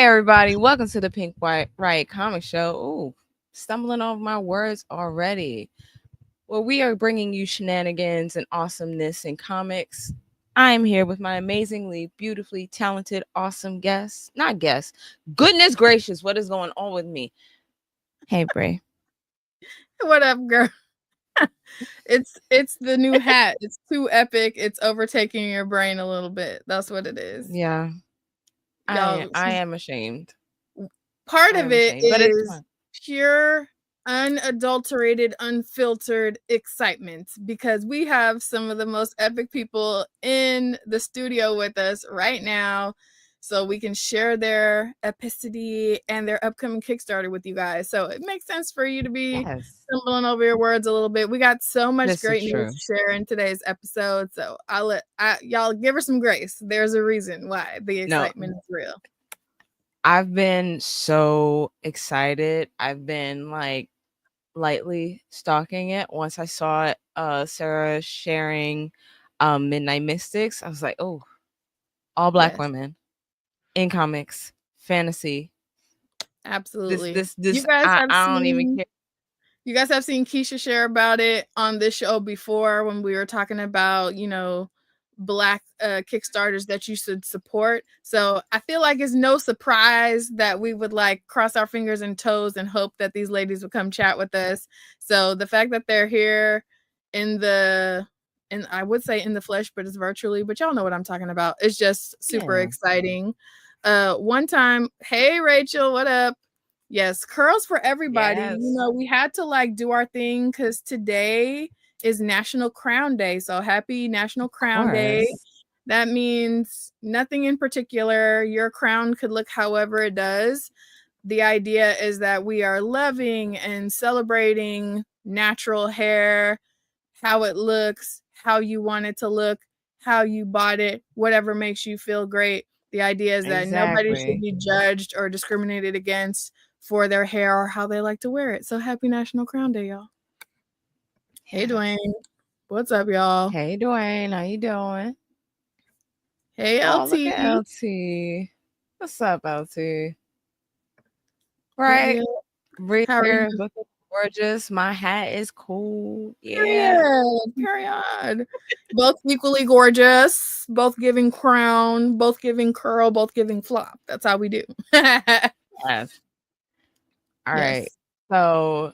everybody, welcome to the Pink White Riot Comic Show. Ooh, stumbling over my words already. Well, we are bringing you shenanigans and awesomeness in comics. I am here with my amazingly, beautifully talented, awesome guests. Not guests. Goodness gracious, what is going on with me? Hey, Bray. What up, girl? It's the new hat. It's too epic. It's overtaking your brain a little bit. That's what it is. Yeah, Y'all, I am ashamed. part I of am it ashamed, but it's is fun. pure, unadulterated, unfiltered excitement because we have some of the most epic people in the studio with us right now. So we can share their epicity and their upcoming Kickstarter with you guys. So it makes sense for you to be stumbling over your words a little bit. We got so much great news to share in today's episode. So I'll let y'all give her some grace. There's a reason why the excitement is real. I've been so excited. I've been like lightly stalking it. Once I saw Sarah sharing Midnight Mystics, I was like, oh, all Black women in comics, fantasy. Absolutely. This I don't even care. You guys have seen Keisha share about it on this show before when we were talking about, Black Kickstarters that you should support. So I feel like it's no surprise that we would like cross our fingers and toes and hope that these ladies would come chat with us. So the fact that they're here and I would say in the flesh, but it's virtually, but y'all know what I'm talking about. It's just super exciting. One time, hey Rachel, what up? Yes, curls for everybody. Yes. We had to like do our thing because today is National Crown Day. So happy National Crown Day. That means nothing in particular. Your crown could look however it does. The idea is that we are loving and celebrating natural hair, how it looks, how you want it to look, how you bought it, whatever makes you feel great. The idea is that nobody should be judged or discriminated against for their hair or how they like to wear it. So happy National Crown Day, y'all. Hey, Dwayne. What's up, y'all? Hey, Dwayne. How you doing? Hey, LT. Look at LT. What's up, LT? Right. How are you? Gorgeous. My hat is cool. Yeah. Period. Both equally gorgeous. Both giving crown. Both giving curl. Both giving flop. That's how we do. Yes. All right. So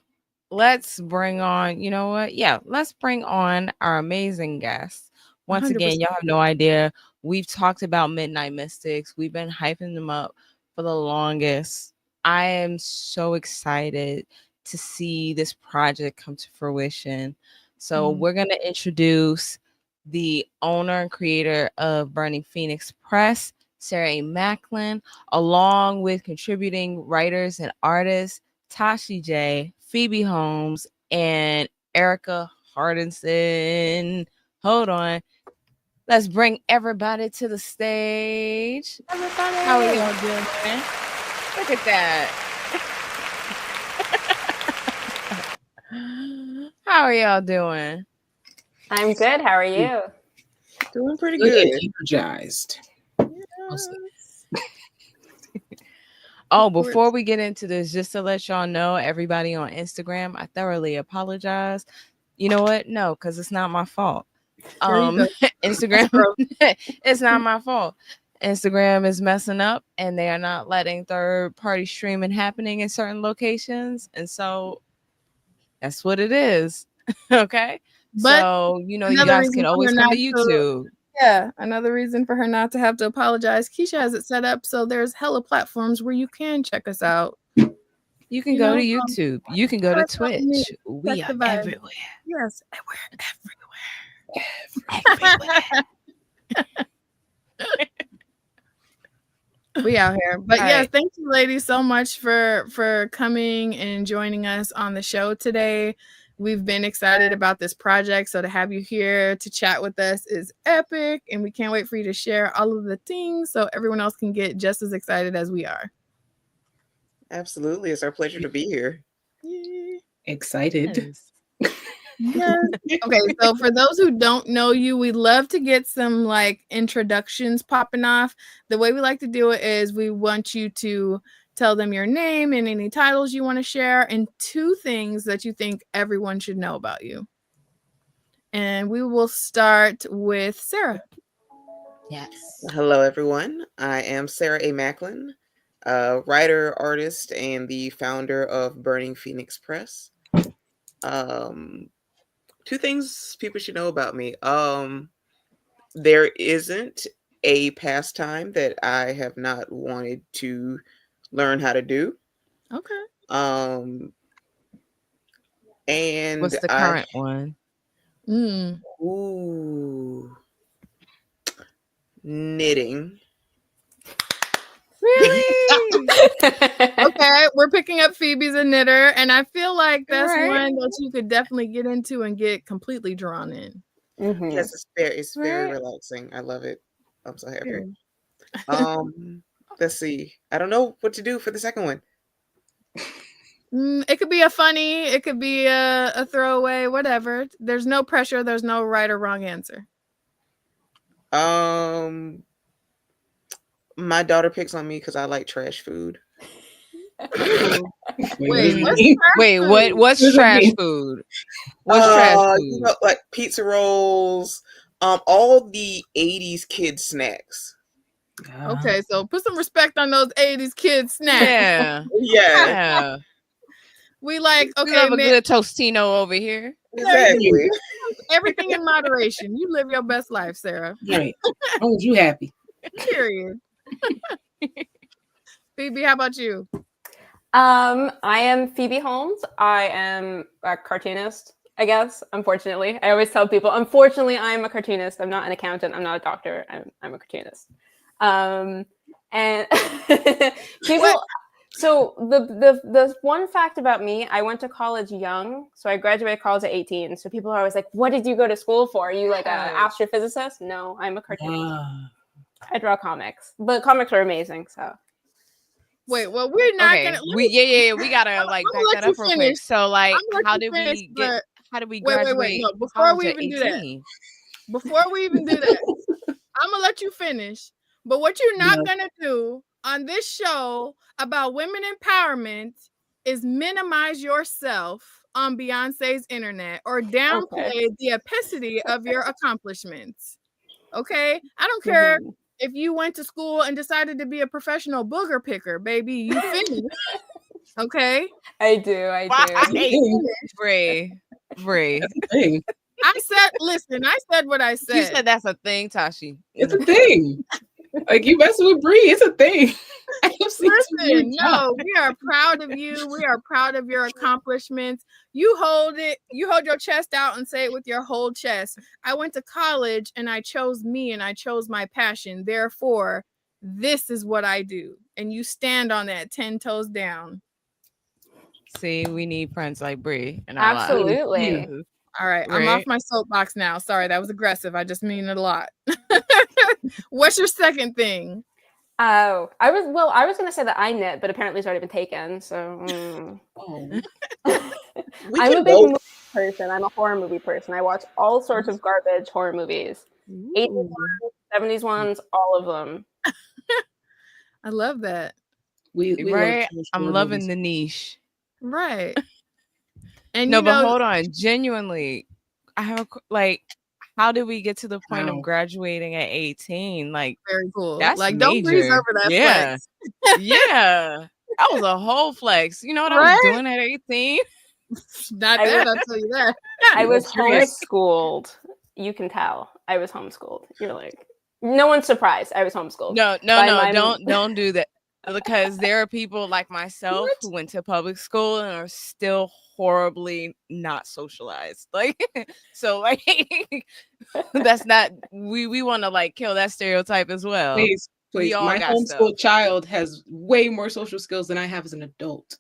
let's bring on, you know what? Yeah, let's bring on our amazing guests. Once 100%. Again, y'all have no idea. We've talked about Midnight Mystics. We've been hyping them up for the longest. I am so excited to see this project come to fruition. So we're going to introduce the owner and creator of Burning Phoenix Press, Sarah A. Macklin, along with contributing writers and artists Tashi J, Phoebe Holmes, and Erica Hardinson. Hold on. Let's bring everybody to the stage. Everybody. How are y'all doing, man? Look at that. How are y'all doing? I'm good. How are you? Doing pretty good. Energized. Yes. Oh, before we get into this, just to let y'all know, everybody on Instagram, I thoroughly apologize. You know what? No, because it's not my fault. Instagram, it's not my fault. Instagram is messing up and they are not letting third-party streaming happening in certain locations. And so that's what it is. Okay. But so, you guys can always come to YouTube. Yeah, another reason for her not to have to apologize. Keisha has it set up so there's hella platforms where you can check us out. You can go to YouTube. You can go to Twitch. We are everywhere. Yes, we're everywhere. We out here. But yes, thank you ladies so much for coming and joining us on the show today. We've been excited about this project, so to have you here to chat with us is epic, and we can't wait for you to share all of the things so everyone else can get just as excited as we are. Absolutely. It's our pleasure to be here. Yay. Excited. Yes. Yes. Okay, so for those who don't know you, we love to get some like introductions popping off. The way we like to do it is we want you to tell them your name and any titles you want to share and 2 things that you think everyone should know about you. And we will start with Sarah. Yes. Hello, everyone. I am Sarah A. Macklin, writer, artist, and the founder of Burning Phoenix Press. 2 things people should know about me. There isn't a pastime that I have not wanted to learn how to do. Okay. And what's the current one? Knitting. Really? Okay, we're picking up Phoebe's a knitter, and I feel like that's Right. one that you could definitely get into and get completely drawn in. Yes, it's very Right. relaxing. I love it. I'm so happy. Yeah. Let's see. I don't know what to do for the second one. It could be a funny, it could be a throwaway, whatever. There's no pressure. There's no right or wrong answer. My daughter picks on me because I like trash food. Wait, what's trash food? What's trash food? You know, like pizza rolls, all the 80s kids snacks. Okay, so put some respect on those 80s kids snacks. Yeah. Yeah. We like, We love a good Tostino over here. Exactly. Everything in moderation. You live your best life, Sarah. Right. Oh, you happy. Period. Phoebe, how about you? I am Phoebe Holmes. I am a cartoonist, I guess, unfortunately. I always tell people, unfortunately, I'm a cartoonist. I'm not an accountant. I'm not a doctor. I'm a cartoonist. And people... So the one fact about me, I went to college young. So I graduated college at 18. So people are always like, what did you go to school for? Are you like an astrophysicist? No, I'm a cartoonist. I draw comics. But comics are amazing, so. Wait, well, we're not gonna we gotta like back that up real quick. So like how did we graduate? Wait. No, before we even do that. Before we even do that, I'm gonna let you finish. But what you're not gonna do on this show about women empowerment is minimize yourself on Beyonce's internet or downplay the epicity of your accomplishments. Okay? I don't care if you went to school and decided to be a professional booger picker, baby. You finished. Okay? I do. Bree. I said what I said. She said that's a thing, Tashi. It's a thing. Like you messing with Bree, it's a thing. Listen, no, we are proud of you. We are proud of your accomplishments. You hold your chest out and say it with your whole chest. I went to college and I chose me and I chose my passion. Therefore, this is what I do. And you stand on that 10 toes down. See, we need friends like Bree. Absolutely. All right, I'm off my soapbox now. Sorry, that was aggressive. I just mean it a lot. What's your second thing? Oh, I was going to say that I knit, but apparently it's already been taken. So I'm a big movie person. I'm a horror movie person. I watch all sorts of garbage horror movies. 80s ones, 70s ones, all of them. I love that. We right? I'm loving movies. The niche. Right. And no, but hold on. Genuinely, I have how did we get to the point of graduating at 18? Like, very cool. That's like, major. Don't breeze over that flex. Yeah. That was a whole flex. You know what I was doing at 18? Not bad, I'll tell you that. I was homeschooled. You can tell. I was homeschooled. You're like, no one's surprised. I was homeschooled. No, don't do that. Because there are people like myself who went to public school and are still horribly not socialized. Like, so like that's not we want to like kill that stereotype as well. Please. My homeschool child has way more social skills than I have as an adult.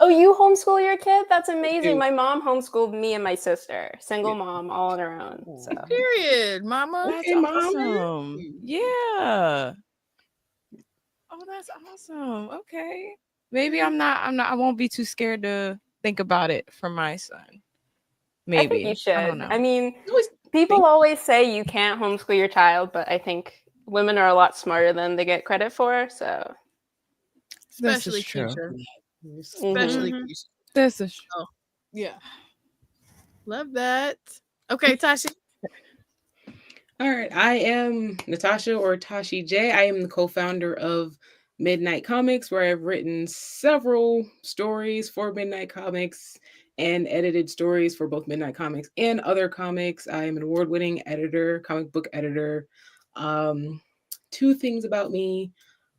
Oh, you homeschool your kid? That's amazing. My mom homeschooled me and my sister. Single mom, all on her own. So. Period, mama. That's awesome. Yeah. Oh, that's awesome. Okay. Maybe I won't be too scared to think about it for my son. Maybe. I think you should. I don't know. I mean, people always say you can't homeschool your child, but I think women are a lot smarter than they get credit for. So, especially Keisha. Especially Keisha. This is true. Yeah. Love that. Okay, Tashi. All right. I am Natasha, or Tashi J. I am the co-founder of Midnight Comics, where I've written several stories for Midnight Comics and edited stories for both Midnight Comics and other comics. I am an award-winning editor, comic book editor. Two things about me.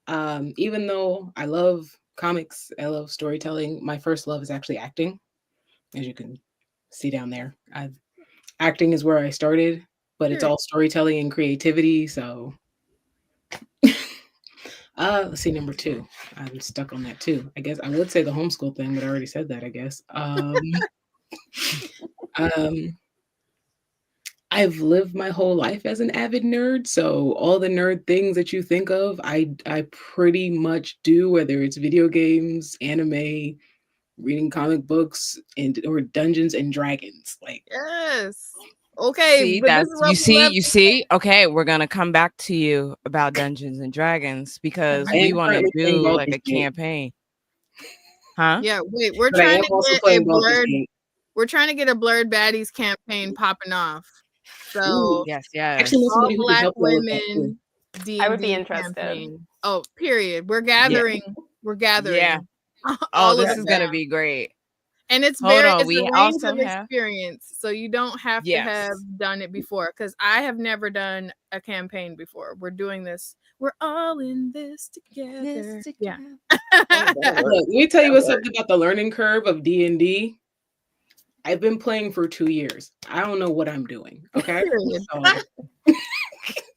Even though I love comics, I love storytelling, my first love is actually acting, as you can see down there. Acting is where I started, but it's all storytelling and creativity. So let's see, number 2. I'm stuck on that too. I guess I would say the homeschool thing, but I already said that, I guess. I've lived my whole life as an avid nerd, so all the nerd things that you think of, I pretty much do, whether it's video games, anime, reading comic books, or Dungeons and Dragons. Like, yes. Okay, see, that's you see. Okay, we're gonna come back to you about Dungeons and Dragons because we want to do like a campaign. Huh? Yeah, wait, we're trying to get a Blerd. We're trying to get a Blerd Baddies campaign popping off. So yes. Actually, all Black women I would be interested. Campaign. Oh, period. We're gathering. Yeah. We're gathering. Yeah. Oh, this is gonna be great. And it's it's a range of experience, so you don't have to have done it before. Because I have never done a campaign before. We're doing this. We're all in this together. Yeah. Look, let me tell you something about the learning curve of D&D. I've been playing for 2 years. I don't know what I'm doing. Okay.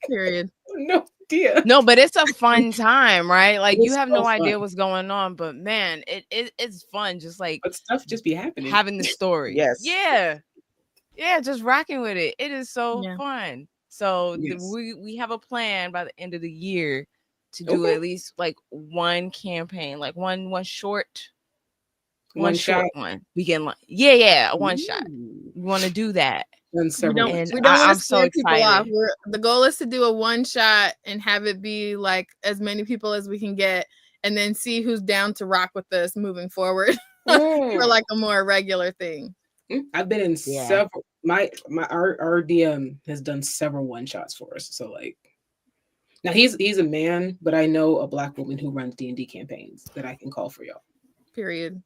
Period. No idea. No, but it's a fun time, right? Like you have no idea what's going on, but man, it's fun. Just like stuff just be happening. Having the story. Yes. Yeah, just rocking with it. It is so fun. So we have a plan by the end of the year to do at least like one campaign, like one short. One short one. We can a one shot. We want to do that. We don't want to scare people off. The goal is to do a one shot and have it be like as many people as we can get, and then see who's down to rock with us moving forward for like a more regular thing. I've been in several. Our DM has done several one shots for us. So like, now he's a man, but I know a Black woman who runs D&D campaigns that I can call for y'all. Period.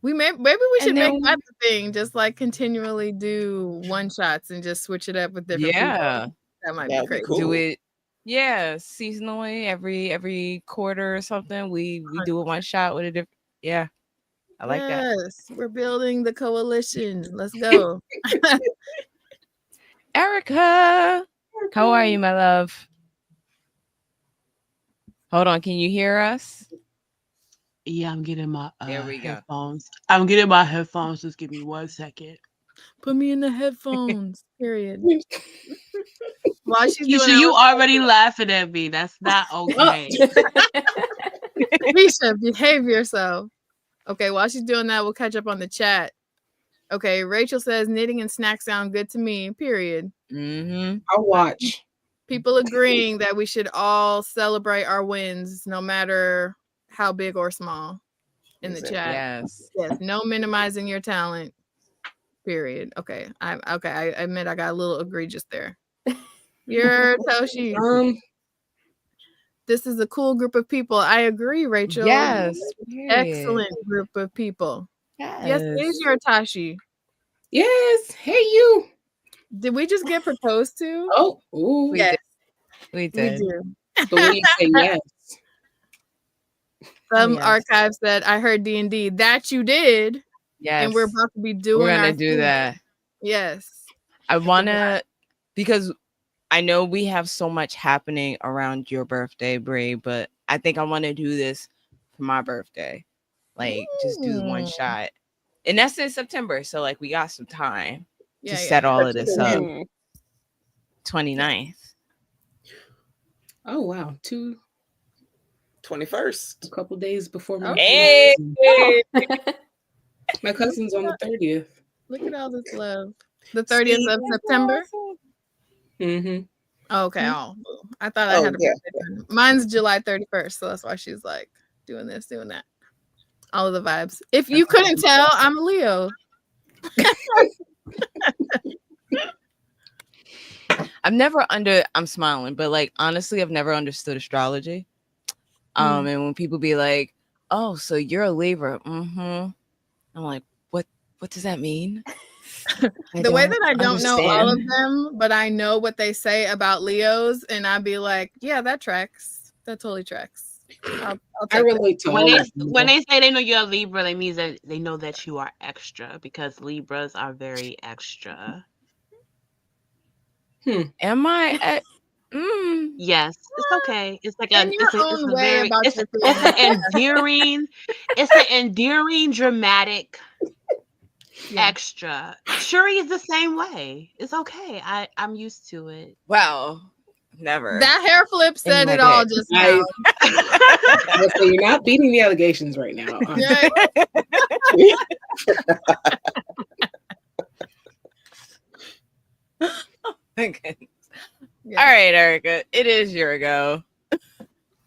Maybe we should make that the thing, just like continually do one shots and just switch it up with different people. That might be crazy. Cool. Do it seasonally, every quarter or something. We do a one shot with a different I like that. Yes, we're building the coalition. Let's go. Erica, how are you, my love? Hold on, can you hear us? Yeah, I'm getting my headphones. I'm getting my headphones. Just give me 1 second. Put me in the headphones. Period. While she's Keisha, you already laughing at me. That's not okay. Keisha, behave yourself. Okay, while she's doing that, we'll catch up on the chat. Okay, Rachel says knitting and snacks sound good to me. Period. I'll watch. People agreeing that we should all celebrate our wins, no matter how big or small, in the chat. Yes. No minimizing your talent. Period. Okay. I admit I got a little egregious there. You're Toshi. This is a cool group of people. I agree, Rachel. Yes. Excellent group of people. Yes, it is your Tashi. Yes. Hey, you. Did we just get proposed to? Oh, ooh. Yes. We did. We do. But we say yes. Some archive said, I heard D&D. That you did. Yes. And we're about to be doing We're going to do that. Yes. I want to, because I know we have so much happening around your birthday, Brie, but I think I want to do this for my birthday. Like, just do the one shot. And that's in September. So, like, we got some time to set all of this up. 29th. Oh, wow. 21st. A couple days before my Hey! My cousin's on the 30th. Look at all this love. The 30th of September. Mm-hmm. Okay. Oh, I thought I had a birthday. Mine's July 31st, so that's why she's like doing this, doing that. All of the vibes. If you couldn't tell, I'm a Leo. I'm smiling, but like honestly, I've never understood astrology. And when people be like, "Oh, so you're a Libra," I'm like, what does that mean? The way that I don't know all of them, but I know what they say about Leos, and I'd be like, yeah, that tracks. That totally tracks. I relate to when they say they know you're a Libra, that means that they know that you are extra, because Libras are very extra. Am I? Yes, it's okay. It's like an endearing, dramatic extra. Shuri is the same way. It's okay. I'm used to it. Wow. Never. That hair flip said it all just now. So you're not beating the allegations right now. Yeah. Okay. Yeah. All right, Erica. It is your go.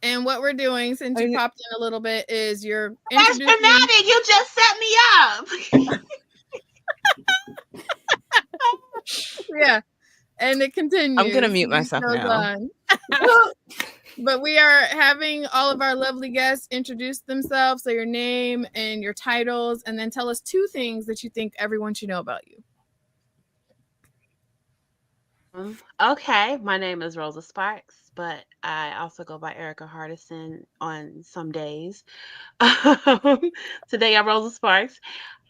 And what we're doing, since you popped in a little bit, is you're That's dramatic. You just set me up. Yeah. And it continues. I'm gonna mute myself now. But we are having all of our lovely guests introduce themselves, so your name and your titles, and then tell us 2 things that you think everyone should know about you. Okay, my name is Rosa Sparks, but I also go by Erica Hardison on some days. Today I'm Rosa Sparks.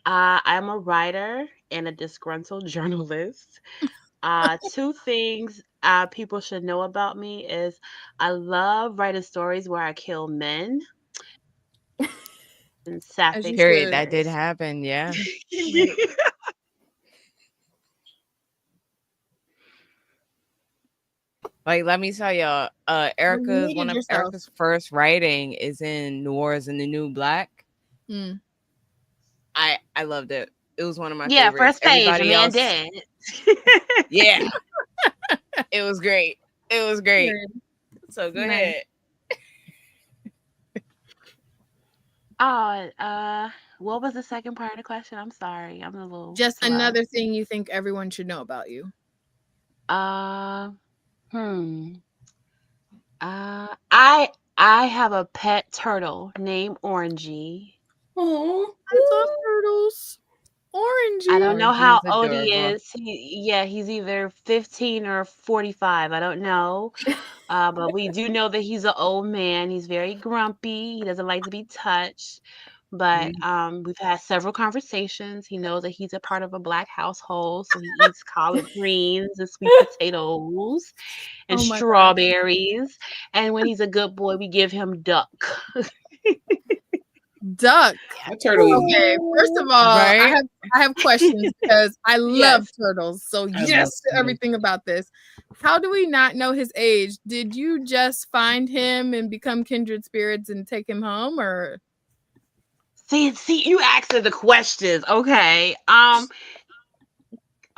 I'm a writer and a disgruntled journalist. 2 things people should know about me is I love writing stories where I kill men. And sapphic period. That did happen, yeah. Like, let me tell y'all, one of Erica's first writing is in Noirs in the New Black. I loved it. It was one of my favorites. First page, everybody else, dead. Yeah. It was great. It was great. So go ahead. What was the second part of the question? I'm sorry. I'm a little just slow. Another thing you think everyone should know about you. I have a pet turtle named Orangey. Oh, I love turtles. Orangey. I don't know how old he is. He's either 15 or 45. I don't know. But we do know that he's an old man. He's very grumpy. He doesn't like to be touched. But we've had several conversations. He knows that he's a part of a Black household, so he eats collard greens and sweet potatoes and strawberries. God. And when he's a good boy, we give him duck. Duck. Okay, first of all, I have questions because I love turtles. So yes to everything about this. How do we not know his age? Did you just find him and become kindred spirits and take him home, or? See, you asked the questions. Okay.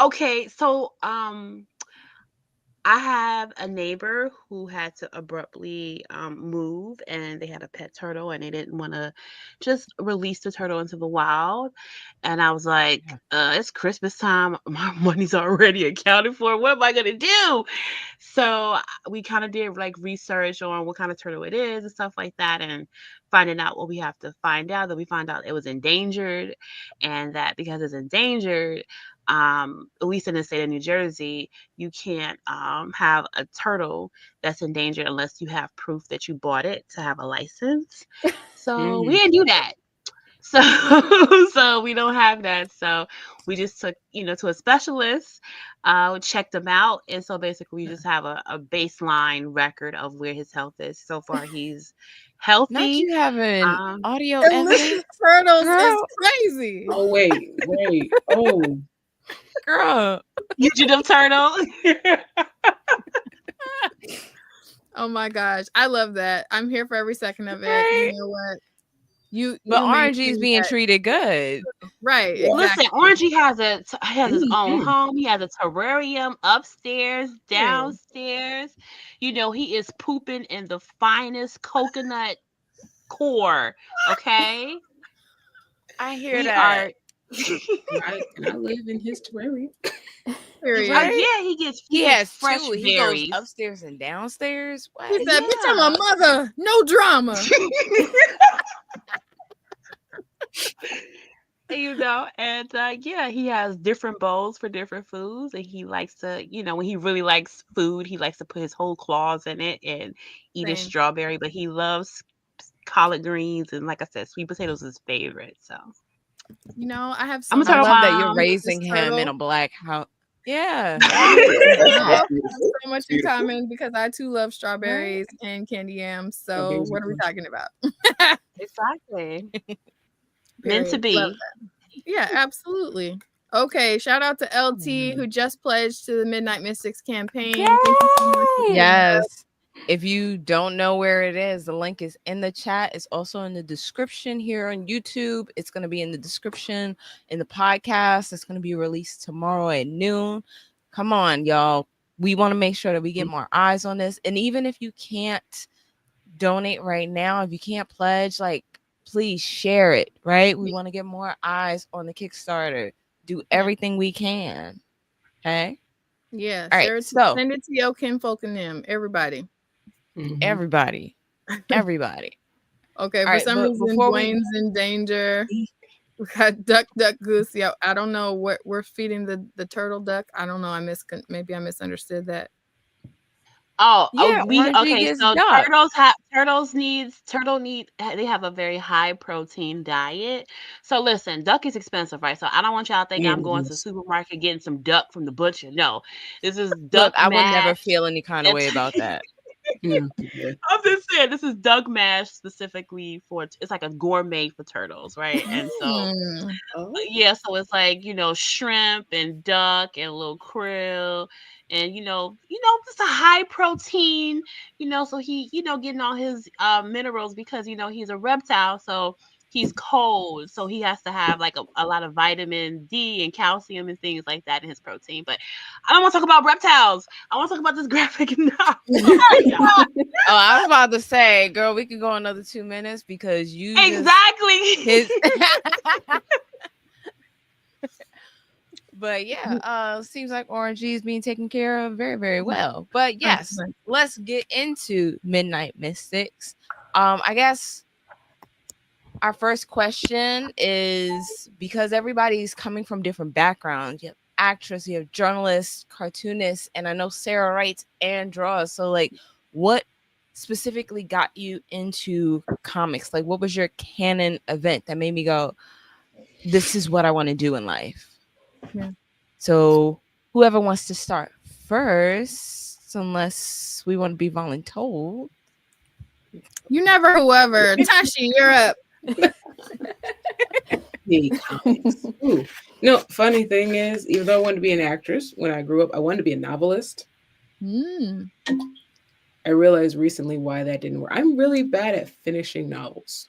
Okay, so I have a neighbor who had to abruptly move, and they had a pet turtle, and they didn't want to just release the turtle into the wild. And I was like, it's Christmas time. My money's already accounted for. What am I going to do? So we kind of did like research on what kind of turtle it is and stuff like that, and finding out what we have to find out. That we found out it was endangered, and that because it's endangered, at least in the state of New Jersey, you can't have a turtle that's endangered unless you have proof that you bought it to have a license. So we didn't do that. So we don't have that. So we just took, to a specialist, checked him out. And so basically we just have a baseline record of where his health is. So far, he's healthy. Not you having audio evidence. Turtles is crazy. Oh, wait. Oh. Girl. Fugitive turtle. Oh my gosh. I love that. I'm here for every second of it. You know what? But RNG's being treated good. Right. Yeah. Exactly. Listen, Orangey has his own home. He has a terrarium upstairs, downstairs. You know, he is pooping in the finest coconut core. Okay. I hear We that. are And I live in his terrarium. Right? Yeah, he has fresh two. He berries. goes upstairs and downstairs. What? He said, "Bitch, I'm a mother. No drama." You know, and yeah, he has different bowls for different foods, and he likes to, you know, when he really likes food, he likes to put his whole claws in it and eat a strawberry. But he loves collard greens, and like I said, sweet potatoes is his favorite. So, you know, I have. I love that you're raising him in a black house. Yeah. have so much in common because I too love strawberries and candy yams. So what are we talking about? Exactly. Meant to be. Yeah, absolutely. Okay, shout out to LT who just pledged to the Midnight Mystics campaign. Thank you so much. Yes. If you don't know where it is, the link is in the chat. It's also in the description here on YouTube. It's going to be in the description in the podcast. It's going to be released tomorrow at noon. Come on, y'all. We want to make sure that we get more eyes on this. And even if you can't donate right now, if you can't pledge, like, please share it, right? We want to get more eyes on the Kickstarter. Do everything we can. Okay? Yeah. All right, so send it to your kinfolk and them. Everybody. Everybody. Okay, for some reason, Dwayne's in danger. We got duck, goose. Yeah, I don't know what we're feeding the turtle duck. I don't know. Maybe I misunderstood that. Okay. So they have a very high protein diet. So listen, duck is expensive, right? So I don't want y'all to think I'm going to the supermarket getting some duck from the butcher. No, this is duck. Look, I would never feel any kind of way about that. I'm just saying, this is duck mash specifically it's like a gourmet for turtles, right? And so, yeah, so it's like, you know, shrimp and duck and a little krill and, you know, just a high protein, you know, so he, you know, getting all his minerals because, you know, he's a reptile. So he's cold. So he has to have like a lot of vitamin D and calcium and things like that in his protein. But I don't want to talk about reptiles. I want to talk about this graphic novel. Oh, I was about to say, girl, we could go another 2 minutes because you But yeah, seems like RNG is being taken care of very, very well. But yes, let's get into Midnight Mystics. I guess our first question is, because everybody's coming from different backgrounds. You have actress, you have journalists, cartoonists, and I know Sarah writes and draws. So like, what specifically got you into comics? Like, what was your canon event that made me go, this is what I want to do in life? Yeah. So whoever wants to start first, unless we want to be voluntold. You never whoever. Tashi, you're up. Comics. No, funny thing is, even though I wanted to be an actress when I grew up, I wanted to be a novelist. I realized recently why that didn't work. I'm really bad at finishing novels.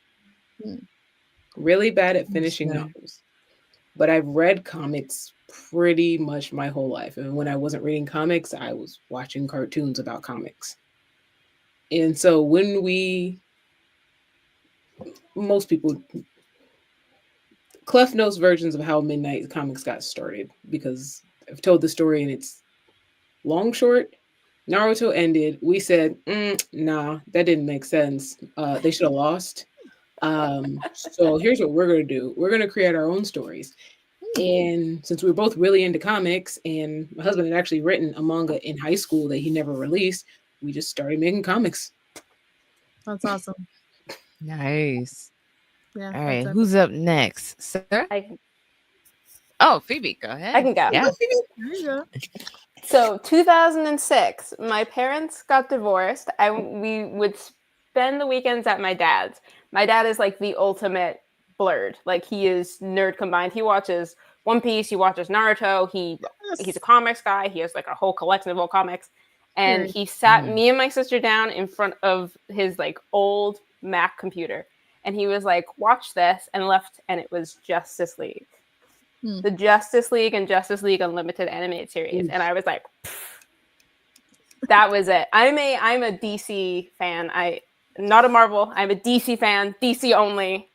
Really bad at finishing novels. But I've read comics pretty much my whole life. And when I wasn't reading comics, I was watching cartoons about comics. And so when most people, Clef knows versions of how Midnight Comics got started because I've told the story and it's long short. Naruto ended. We said, nah, that didn't make sense. They should have lost. So here's what we're going to do. We're going to create our own stories. And since we were both really into comics and my husband had actually written a manga in high school that he never released, we just started making comics. That's awesome. Nice. Yeah. All right. Who's up next? Sarah? Oh, Phoebe, go ahead. I can go. Yeah. There you go. So 2006, my parents got divorced. We would spend the weekends at my dad's. My dad is like the ultimate Blerd. Like he is nerd combined. He watches One Piece. He watches Naruto. He's a comics guy. He has like a whole collection of old comics. And he sat me and my sister down in front of his like old Mac computer. and he was like, watch this, and left, and it was Justice League. The Justice League and Justice League Unlimited animated series. And I was like, that was it. I'm a DC fan. Not a Marvel. I'm a DC fan. DC only.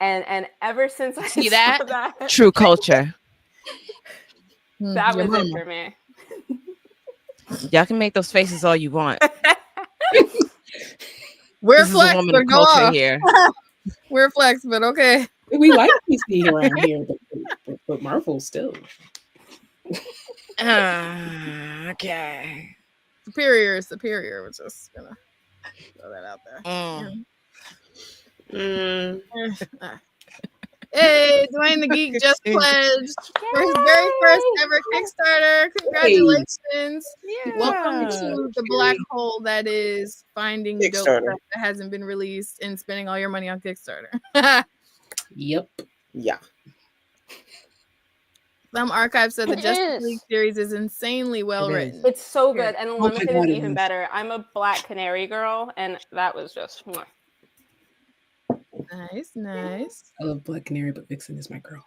And ever since I See saw that? True culture. That was it for me. Y'all can make those faces all you want. We're flex, but go off. Here. We're flex, but okay. We like DC around here, but Marvel still. Okay. Superior. We're just gonna throw that out there. Hey, Dwayne the Geek just pledged for his very first ever Kickstarter. Congratulations. Yeah. Welcome to the black hole that is finding dope stuff that hasn't been released and spending all your money on Kickstarter. Yep. Yeah. Some archives said the Justice League series is insanely well written. It's so good, and Unlimited is even better. I'm a Black Canary girl, and that was just... Nice. I love Black Canary, but Vixen is my girl.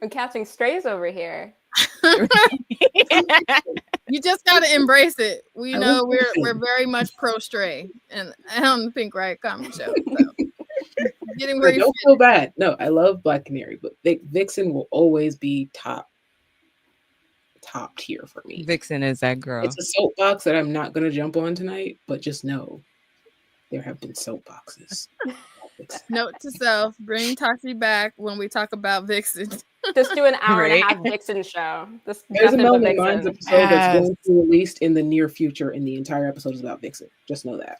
I'm catching strays over here. You just gotta embrace it. We know we're very much pro stray, and on the Pink Riot Comic Show. So. Getting where don't feel bad. No, I love Black Canary, but Vixen will always be top tier for me. Vixen is that girl. It's a soapbox that I'm not going to jump on tonight, but just know there have been soapboxes. Note to self: bring Toxie back when we talk about Vixen. Just do an hour and a half Vixen show. There's a Melvin Minds episode that's going to be released in the near future, and the entire episode is about Vixen. Just know that.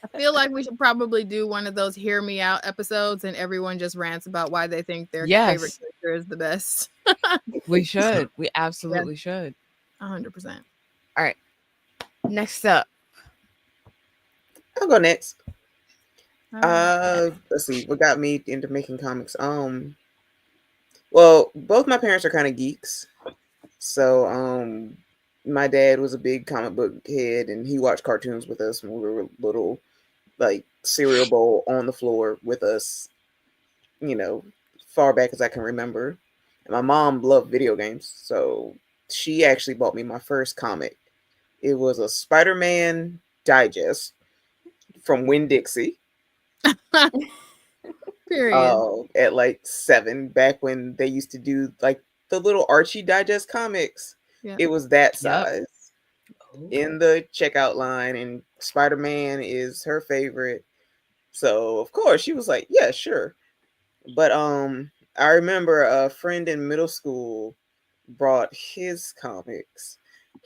I feel like we should probably do one of those "Hear Me Out" episodes, and everyone just rants about why they think their favorite character is the best. We should. We absolutely should. 100%. All right. Next up, I'll go next. Let's see. What got me into making comics? Well, both my parents are kind of geeks, so my dad was a big comic book head, and he watched cartoons with us when we were little. Like cereal bowl on the floor with us, far back as I can remember. And my mom loved video games, so she actually bought me my first comic. It was a Spider-Man digest from Winn-Dixie. Period. At like 7, back when they used to do like the little Archie digest comics. Yeah. It was that size. In the checkout line, and Spider-Man is her favorite, so of course she was like, yeah, sure. But I remember a friend in middle school brought his comics,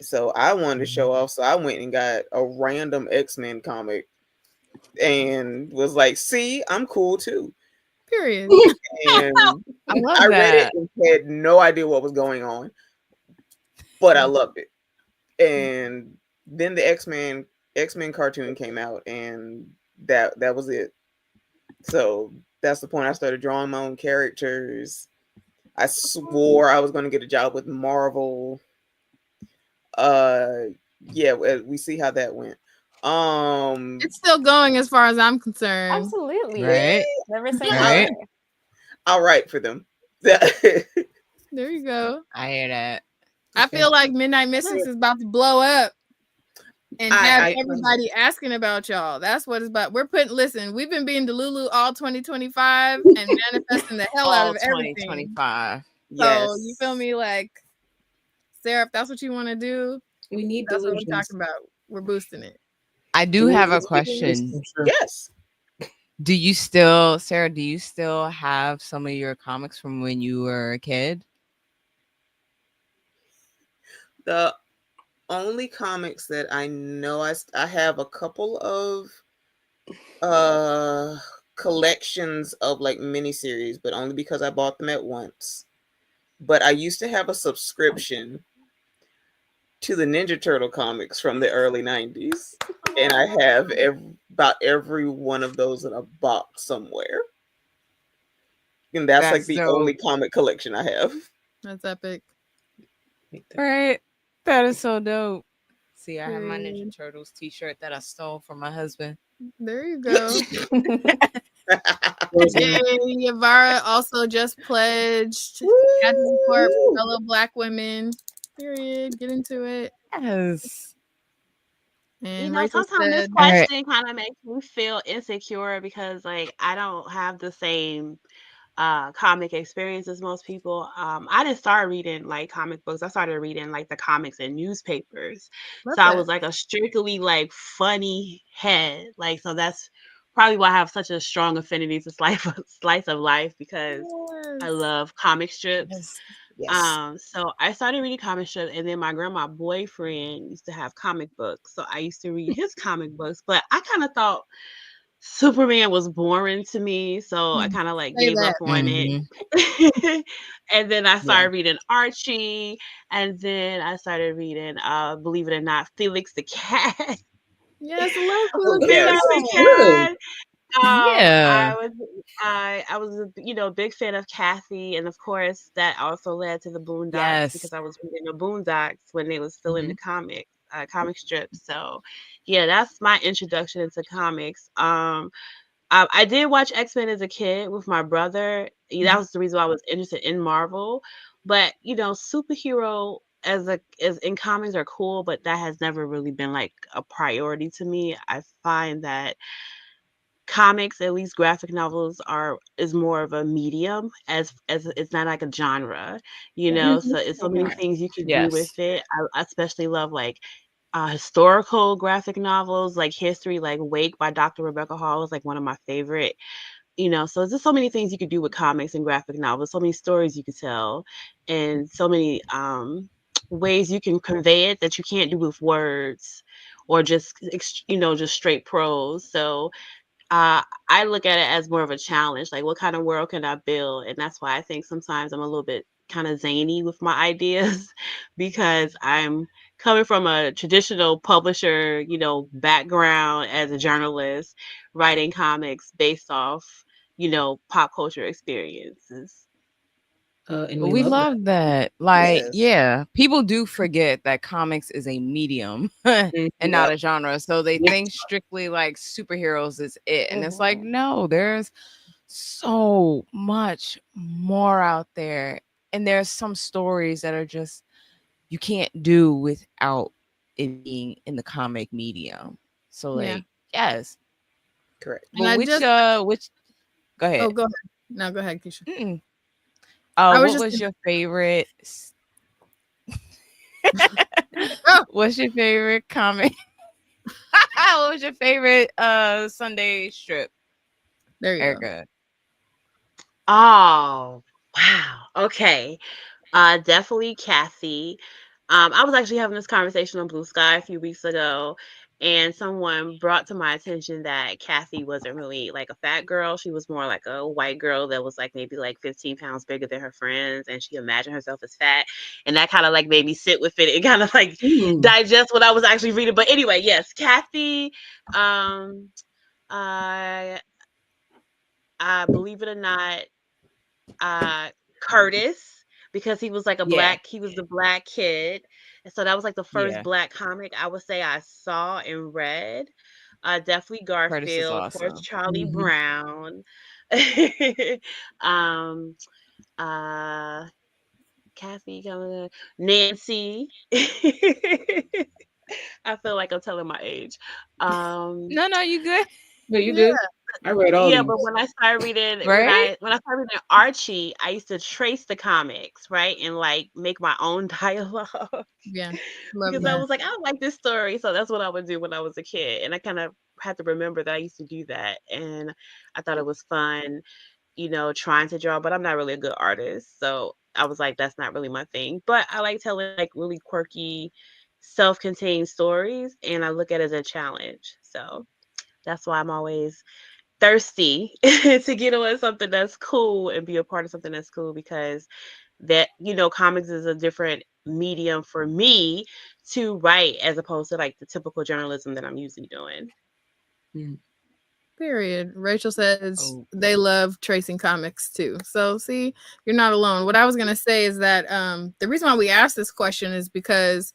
so I wanted to show off, so I went and got a random X-Men comic and was like, see, I'm cool too. Period. And I read it and had no idea what was going on, but I loved it. And then the X-Men cartoon came out, and that was it. So that's the point I started drawing my own characters. I swore I was going to get a job with Marvel. We see how that went. It's still going as far as I'm concerned. Absolutely. Right. Never say right. I'll write for them. There you go. I hear that. I feel like Midnight Mystics is about to blow up and have everybody asking about y'all. That's what it's about. We're we've been being Delulu all 2025 and manifesting the hell out of everything. 2025. So you feel me? Like, Sarah, if that's what you want to do, we need that's delusions. What we're talking about. We're boosting it. I do have a question. Yes. Sarah, do you still have some of your comics from when you were a kid? The only comics that I know, I have a couple of collections of like miniseries, but only because I bought them at once. But I used to have a subscription to the Ninja Turtle comics from the early 90s. And I have about every one of those in a box somewhere. And that's like the only comic collection I have. That's epic. Right. That is so dope. See, I have my Ninja Turtles t-shirt that I stole from my husband. There you go. Yay, Yavara also just pledged. Had to support fellow Black women. Period. Get into it. Yes. And Rachel sometimes said, this question kind of makes me feel insecure because, like, I don't have the same comic experience as most people. I didn't start reading like comic books. I started reading like the comics and newspapers. So I was like a strictly like funny head. Like, so that's probably why I have such a strong affinity to slice of life, because I love comic strips. So I started reading comic strips, and then my grandma boyfriend used to have comic books. So I used to read his comic books, but I kind of thought Superman was boring to me, so I kind of like gave up on it. And then I started reading Archie, and then I started reading believe it or not, Felix the Cat. Yes, I love Felix the Cat. I was a big fan of Kathy, and of course that also led to the Boondocks, because I was reading the Boondocks when they was still in the comic strips. So yeah, that's my introduction into comics. I did watch X-Men as a kid with my brother. That was the reason why I was interested in Marvel. But superhero as in comics are cool, but that has never really been like a priority to me. I find that comics, at least graphic novels, is more of a medium, as it's not like a genre, so it's so many things you can do with it. I especially love like historical graphic novels, like history, like Wake by Dr. Rebecca Hall is like one of my favorite. So there's just so many things you could do with comics and graphic novels, so many stories you could tell, and so many ways you can convey it that you can't do with words, or just just straight prose. So I look at it as more of a challenge, like what kind of world can I build? And that's why I think sometimes I'm a little bit kind of zany with my ideas, because I'm coming from a traditional publisher, background as a journalist, writing comics based off, pop culture experiences. And we love that. Like, people do forget that comics is a medium and not a genre. So they think strictly like superheroes is it. And it's like, no, there's so much more out there. And there's some stories that are just you can't do without it being in the comic medium. So like, yes. Correct. Well, which go ahead. Oh, go ahead. No, go ahead, Keisha. What was your favorite? What's your favorite comic? What was your favorite Sunday strip? There you go. Oh, wow. Okay. Definitely Kathy. I was actually having this conversation on Blue Sky a few weeks ago, and someone brought to my attention that Kathy wasn't really like a fat girl. She was more like a white girl that was like maybe like 15 pounds bigger than her friends, and she imagined herself as fat. And that kind of like made me sit with it and kind of like digest what I was actually reading. But anyway, yes, Kathy. I believe it or not, Curtis, because he was like he was the black kid. And so that was like the first black comic I would say I saw and read. Definitely Garfield, of course, Charlie Brown. Kathy, Nancy. I feel like I'm telling my age. No, you good. No, you good. I read all these. But when I started reading right? when I started reading Archie, I used to trace the comics, right? And like make my own dialogue. Yeah. Because I was like, I like this story. So that's what I would do when I was a kid. And I kind of had to remember that I used to do that. And I thought it was fun, trying to draw, but I'm not really a good artist. So I was like, that's not really my thing. But I like telling like really quirky, self-contained stories, and I look at it as a challenge. So that's why I'm always thirsty to get on something that's cool and be a part of something that's cool, because that comics is a different medium for me to write, as opposed to like the typical journalism that I'm usually doing. Period. Rachel says they love tracing comics too. So see, you're not alone. What I was gonna say is that the reason why we asked this question is because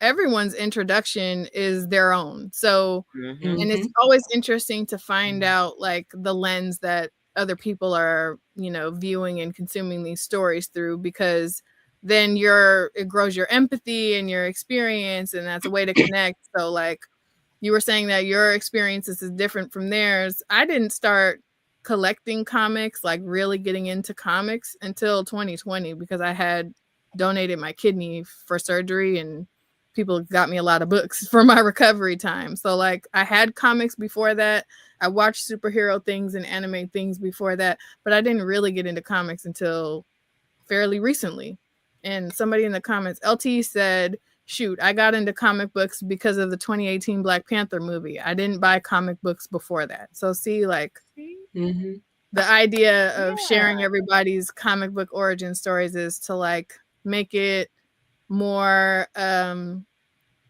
everyone's introduction is their own. So, Mm-hmm. and it's always interesting to find out like the lens that other people are, viewing and consuming these stories through, because then it grows your empathy and your experience, and that's a way to connect. So like you were saying that your experiences is different from theirs. I didn't start collecting comics, like really getting into comics, until 2020, because I had donated my kidney for surgery and people got me a lot of books for my recovery time. So like I had comics before that. I watched superhero things and anime things before that, but I didn't really get into comics until fairly recently. And somebody in the comments, LT said, shoot, I got into comic books because of the 2018 Black Panther movie. I didn't buy comic books before that. So see, like the idea of sharing everybody's comic book origin stories is to like make it more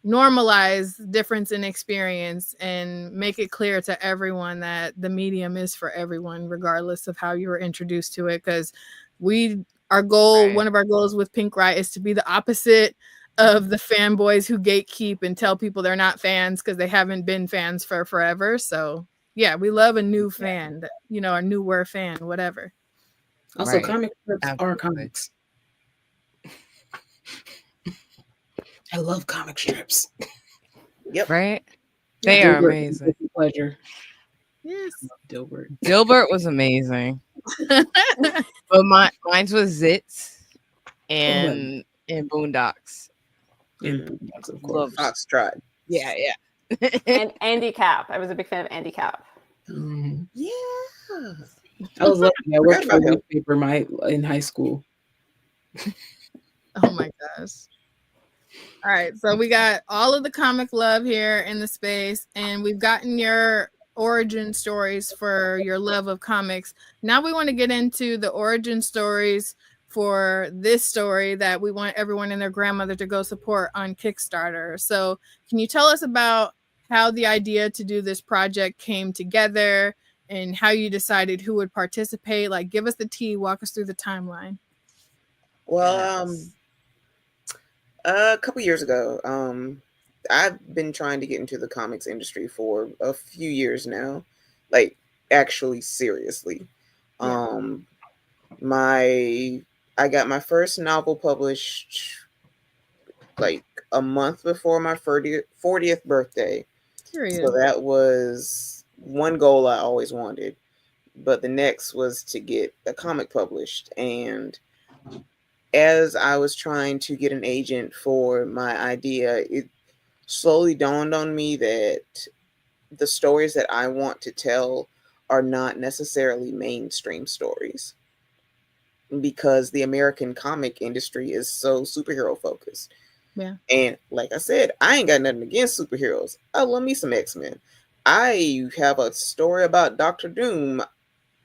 normalize difference in experience and make it clear to everyone that the medium is for everyone, regardless of how you were introduced to it. Because one of our goals with Pink Riot is to be the opposite of the fanboys who gatekeep and tell people they're not fans because they haven't been fans for forever. So yeah, we love a new fan, a newer fan, whatever. Also, comic strips are comics. I love comic strips. Yep. Right? They are amazing. Pleasure. Yes. Dilbert. Dilbert was amazing. But mine was Zits and Boondocks. And Boondocks, of course. Foxtrot. Yeah. And Andy Cap. I was a big fan of Andy Cap. Yeah. I was lucky. I worked for a newspaper in high school. Oh my gosh. All right, so we got all of the comic love here in the space, and we've gotten your origin stories for your love of comics. Now we want to get into the origin stories for this story that we want everyone and their grandmother to go support on Kickstarter. So can you tell us about how the idea to do this project came together and how you decided who would participate? Like, give us the tea, walk us through the timeline. Well, a couple years ago, I've been trying to get into the comics industry for a few years now, like actually seriously. I got my first novel published like a month before my 40th birthday. Period. So that was one goal I always wanted. But the next was to get a comic published. And as I was trying to get an agent for my idea, it slowly dawned on me that the stories that I want to tell are not necessarily mainstream stories, because the American comic industry is so superhero focused. Yeah. And like I said, I ain't got nothing against superheroes. I love me some X-Men. I have a story about Dr. Doom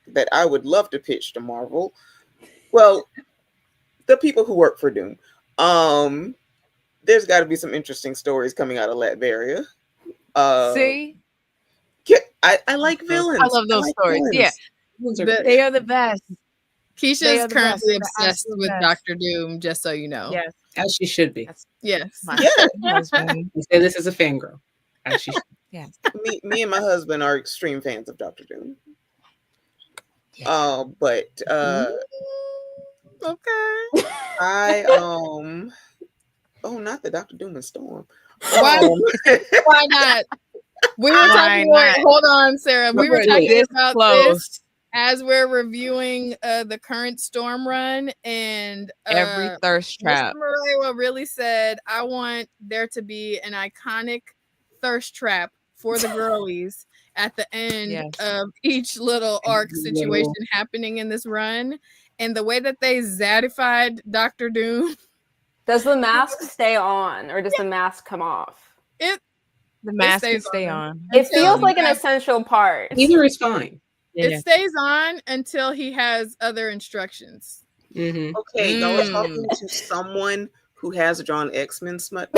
that I would love to pitch to Marvel. Well, the people who work for Doom. There's got to be some interesting stories coming out of Latveria. See? I like villains. I love those stories. Villains. Yeah. They are the best. Keisha is currently obsessed with Dr. Doom, just so you know. Yes. As she should be. Yes. Yeah. You say this is a fangirl. As she should. Yes. Me and my husband are extreme fans of Dr. Doom. Yes. Okay. Not the Dr. Doom and Storm. Why not? We were talking about, hold on, Sarah. We were talking about this as we're reviewing the current Storm run, and every thirst trap. Mr. Moreira really said, I want there to be an iconic thirst trap for the girlies at the end of each little arc situation happening in this run. And the way that they zatified Dr. Doom. Does the mask stay on, or does the mask come off? The mask can stay on. It feels like an essential part. Either is fine. It stays on until he has other instructions. Mm-hmm. Okay, y'all are talking to someone who has drawn X-Men smut.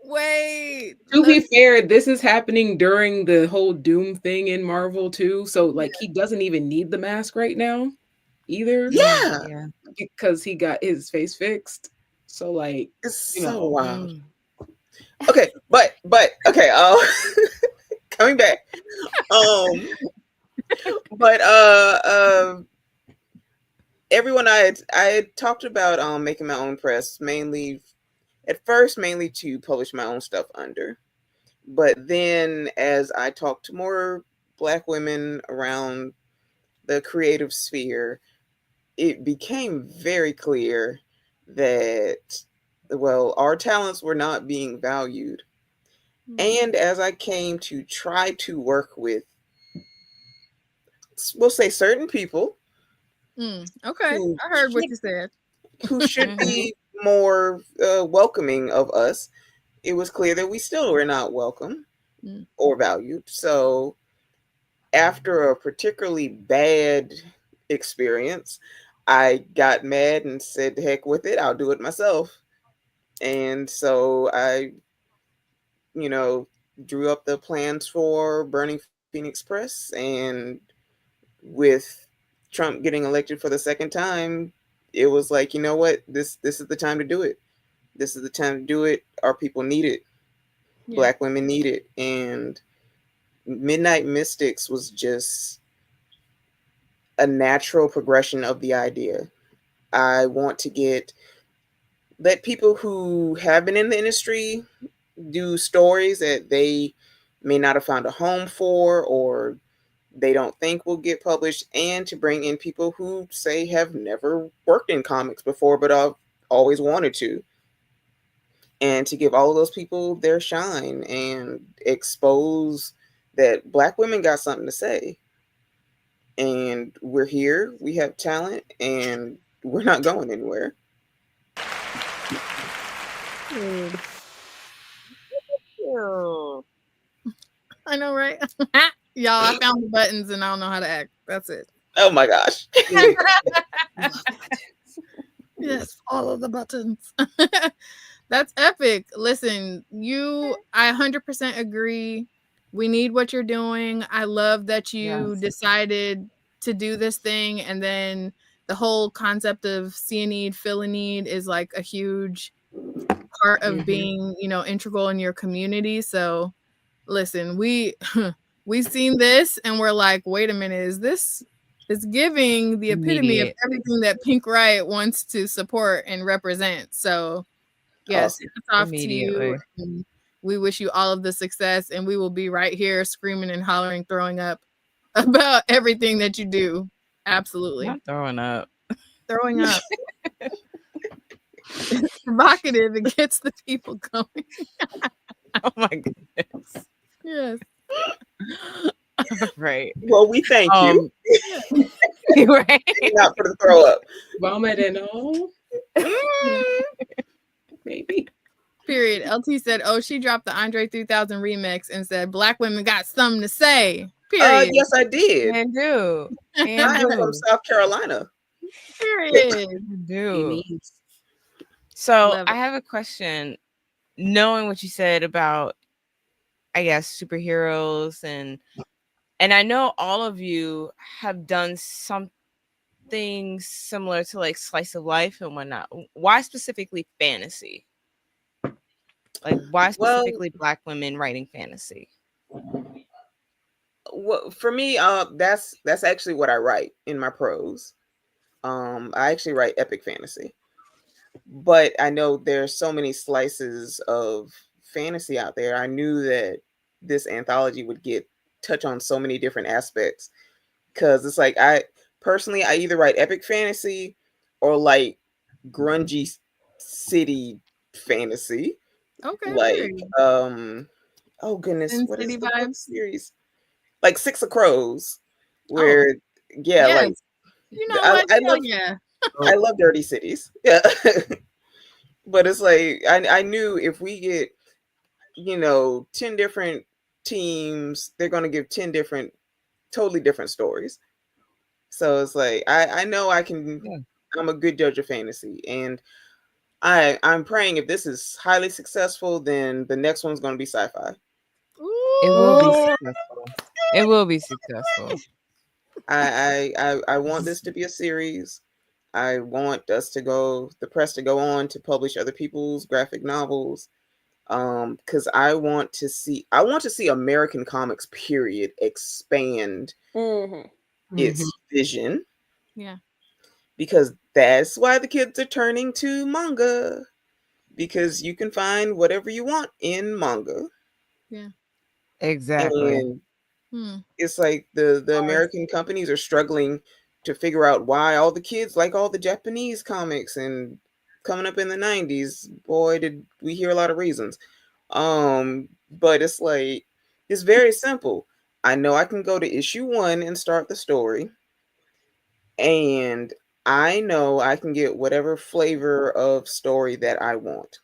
Wait. To be fair, this is happening during the whole Doom thing in Marvel too. So like he doesn't even need the mask right now either. Yeah. Because he got his face fixed. So like, it's so wild. Okay, but okay, coming back. But everyone I had talked about making my own press, mainly at first mainly to publish my own stuff under. But then as I talked to more Black women around the creative sphere, it became very clear that, well, our talents were not being valued. And as I came to try to work with, we'll say, certain people. Okay, I heard what you said. Who should be more welcoming of us. It was clear that we still were not welcome or valued. So after a particularly bad experience, I got mad and said, heck with it, I'll do it myself. And so I, drew up the plans for Burning Phoenix Press. And with Trump getting elected for the second time, it was like, you know what, this is the time to do it. This is the time to do it. Our people need it. Yeah. Black women need it. And Midnight Mystics was just a natural progression of the idea. I want to let people who have been in the industry do stories that they may not have found a home for, or they don't think will get published, and to bring in people who say have never worked in comics before but have always wanted to, and to give all of those people their shine and expose that Black women got something to say. And we're here, we have talent, and we're not going anywhere. I know, right? Y'all, I found the buttons and I don't know how to act. That's it. Oh my gosh. Yes, follow the buttons. That's epic. Listen, I 100% agree. We need what you're doing. I love that you decided to do this thing. And then the whole concept of see a need, fill a need is like a huge part of being, integral in your community. So listen, we've seen this and we're like, wait a minute, is giving the epitome of everything that Pink Riot wants to support and represent. So yes, it's off to you. And we wish you all of the success, and we will be right here screaming and hollering, throwing up about everything that you do. Absolutely. Not throwing up. Throwing up. It's provocative. It gets the people going. Oh my goodness. Yes. Right. Well, we thank you. Right. Not for the throw up. Vomit and all. Maybe. Period. LT said, "Oh, she dropped the Andre 3000 remix and said Black women got something to say." Period. Yes, I did. And do. I am from South Carolina. Period. Do. So I have a question. Knowing what you said about, I guess, superheroes, and I know all of you have done something similar to like slice of life and whatnot. Why specifically fantasy? Like, why specifically Black women writing fantasy? Well, for me, that's actually what I write in my prose. I actually write epic fantasy, but I know there's so many slices of fantasy out there. I knew that this anthology would touch on so many different aspects, because it's like I either write epic fantasy or like grungy city fantasy. Okay. Like oh goodness, Sin what City is the vibes? series? Like Six of Crows, where like I love dirty cities. Yeah. But it's like I knew if we get 10 different teams, they're going to give 10 totally different stories. So it's like I know I'm a good judge of fantasy, and I'm praying if this is highly successful, then the next one's going to be sci-fi. It will be successful. It will be successful. I want this to be a series. I want the press to go on to publish other people's graphic novels. Because I want to see American comics, period, expand its vision. Yeah. Because that's why the kids are turning to manga. Because you can find whatever you want in manga. Yeah. Exactly. And it's like the American companies are struggling to figure out why all the kids like all the Japanese comics, and coming up in the 90s, boy, did we hear a lot of reasons. But it's like, it's very simple. I know I can go to issue 1 and start the story, and I know I can get whatever flavor of story that I want.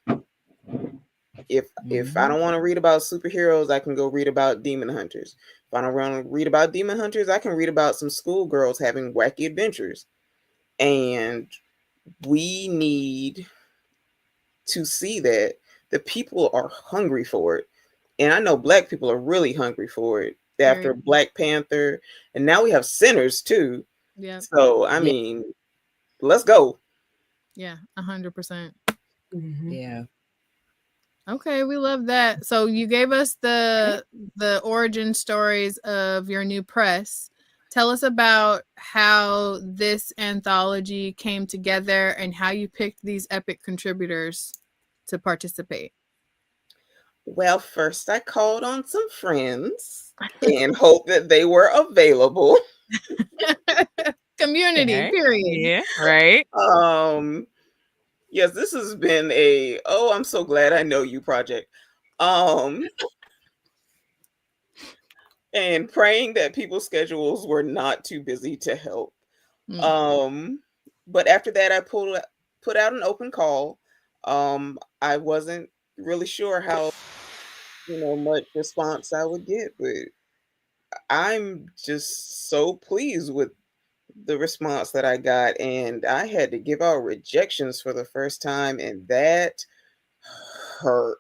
If I don't want to read about superheroes, I can go read about demon hunters. If I don't want to read about demon hunters, I can read about some schoolgirls having wacky adventures. And we need to see that the people are hungry for it. And I know Black people are really hungry for it after Black Panther. And now we have Sinners too. Yeah. So, I mean, let's go. Yeah, 100%. Yeah. Okay, we love that. So you gave us the origin stories of your new press. Tell us about how this anthology came together and how you picked these epic contributors to participate. Well, first I called on some friends and hoped that they were available. Community, period. Yeah, right. Yes, this has been I'm so glad I know you project. And praying that people's schedules were not too busy to help. But after that, I put out an open call. I wasn't really sure how much response I would get, but I'm just so pleased with the response that I got, and I had to give out rejections for the first time, and that hurt.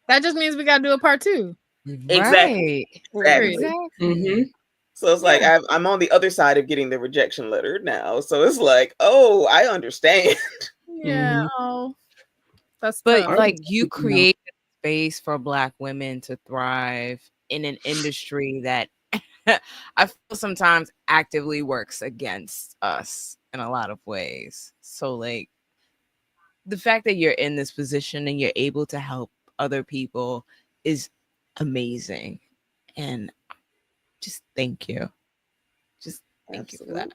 That just means we got to do a part 2. Exactly. Exactly. So it's like I'm on the other side of getting the rejection letter now. So it's like, oh, I understand. Yeah. Oh, that's but tough. like, you create space for Black women to thrive in an industry that I feel sometimes actively works against us in a lot of ways. So like, the fact that you're in this position and you're able to help other people is amazing. And just thank you. Just thank you for that.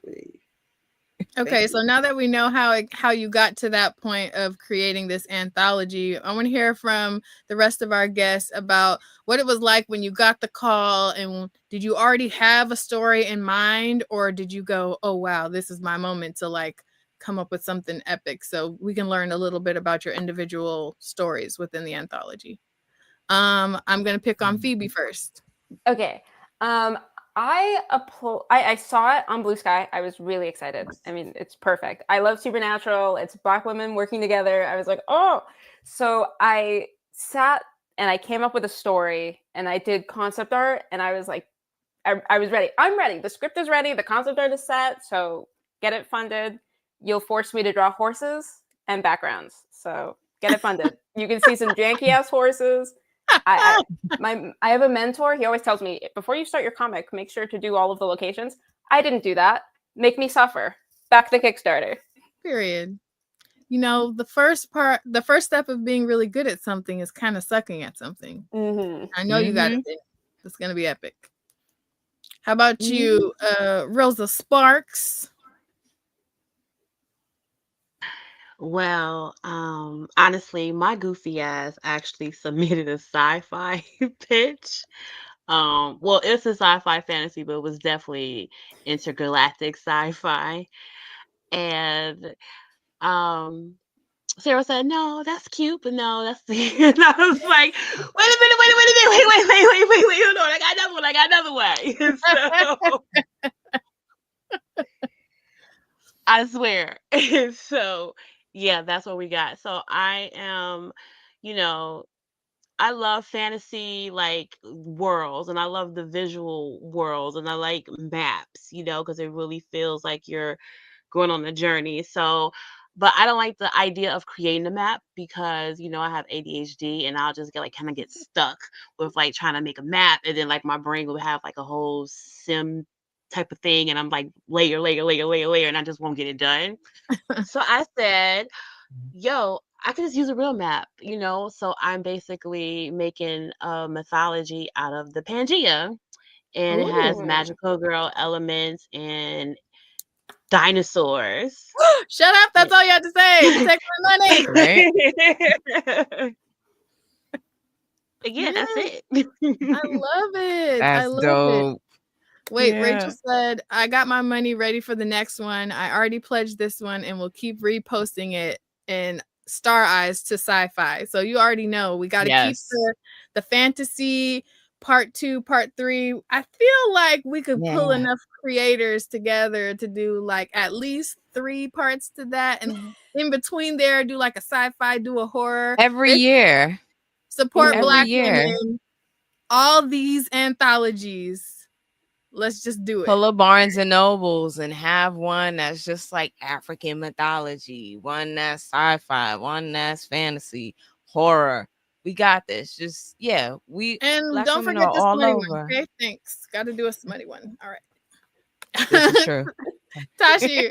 Okay, so now that we know how you got to that point of creating this anthology, I want to hear from the rest of our guests about what it was like when you got the call, and did you already have a story in mind, or did you go, oh wow, this is my moment to like come up with something epic? So we can learn a little bit about your individual stories within the anthology. I'm gonna pick on Phoebe first. Okay. I saw it on Blue Sky. I was really excited. I mean, it's perfect. I love Supernatural. It's Black women working together. I was like, oh. So I sat and I came up with a story, and I did concept art, and I was like, I was ready. I'm ready. The script is ready. The concept art is set. So get it funded. You'll force me to draw horses and backgrounds. So get it funded. You can see some janky ass horses. I have a mentor. He always tells me, before you start your comic, make sure to do all of the locations. I didn't do that. Make me suffer. Back the Kickstarter. Period. The first step of being really good at something is kind of sucking at something. I know you got it. It's gonna be epic. How about you, Rosa Sparks? Well, honestly, my goofy ass actually submitted a sci-fi pitch. Well, it's a sci-fi fantasy, but it was definitely intergalactic sci-fi. And Sarah said, "No, that's cute, but no, that's." And I was like, "Wait a minute, wait, hold on, I got another one." So I swear. So yeah, that's what we got. So I am, I love fantasy like worlds, and I love the visual worlds, and I like maps, because it really feels like you're going on the journey. So, but I don't like the idea of creating a map because, I have ADHD and I'll just kind of get stuck with like trying to make a map. And then like my brain will have like a whole sim type of thing. And I'm like layer, layer, layer, layer, layer, and I just won't get it done. So I said, yo, I could just use a real map, So I'm basically making a mythology out of the Pangea, and it has magical girl elements and dinosaurs. Shut up! That's all you have to say. Take my money, right? Yeah, that's it. I love it. That's I love dope. it. Wait, Rachel said, I got my money ready for the next one. I already pledged this one and will keep reposting it in Star Eyes to Sci-Fi. So you already know we got to keep the fantasy part 2, part 3. I feel like we could pull enough creators together to do like at least 3 parts to that. And in between there, do like a sci-fi, do a horror. Every year. Support Black women. All these anthologies. Let's just do it. Pull up Barnes and Nobles and have one that's just like African mythology, one that's sci-fi, one that's fantasy, horror. We got this. Just and Black don't forget the all smutty over. one. Okay, thanks. Got to do a smutty one. All right. This is true. Tashi,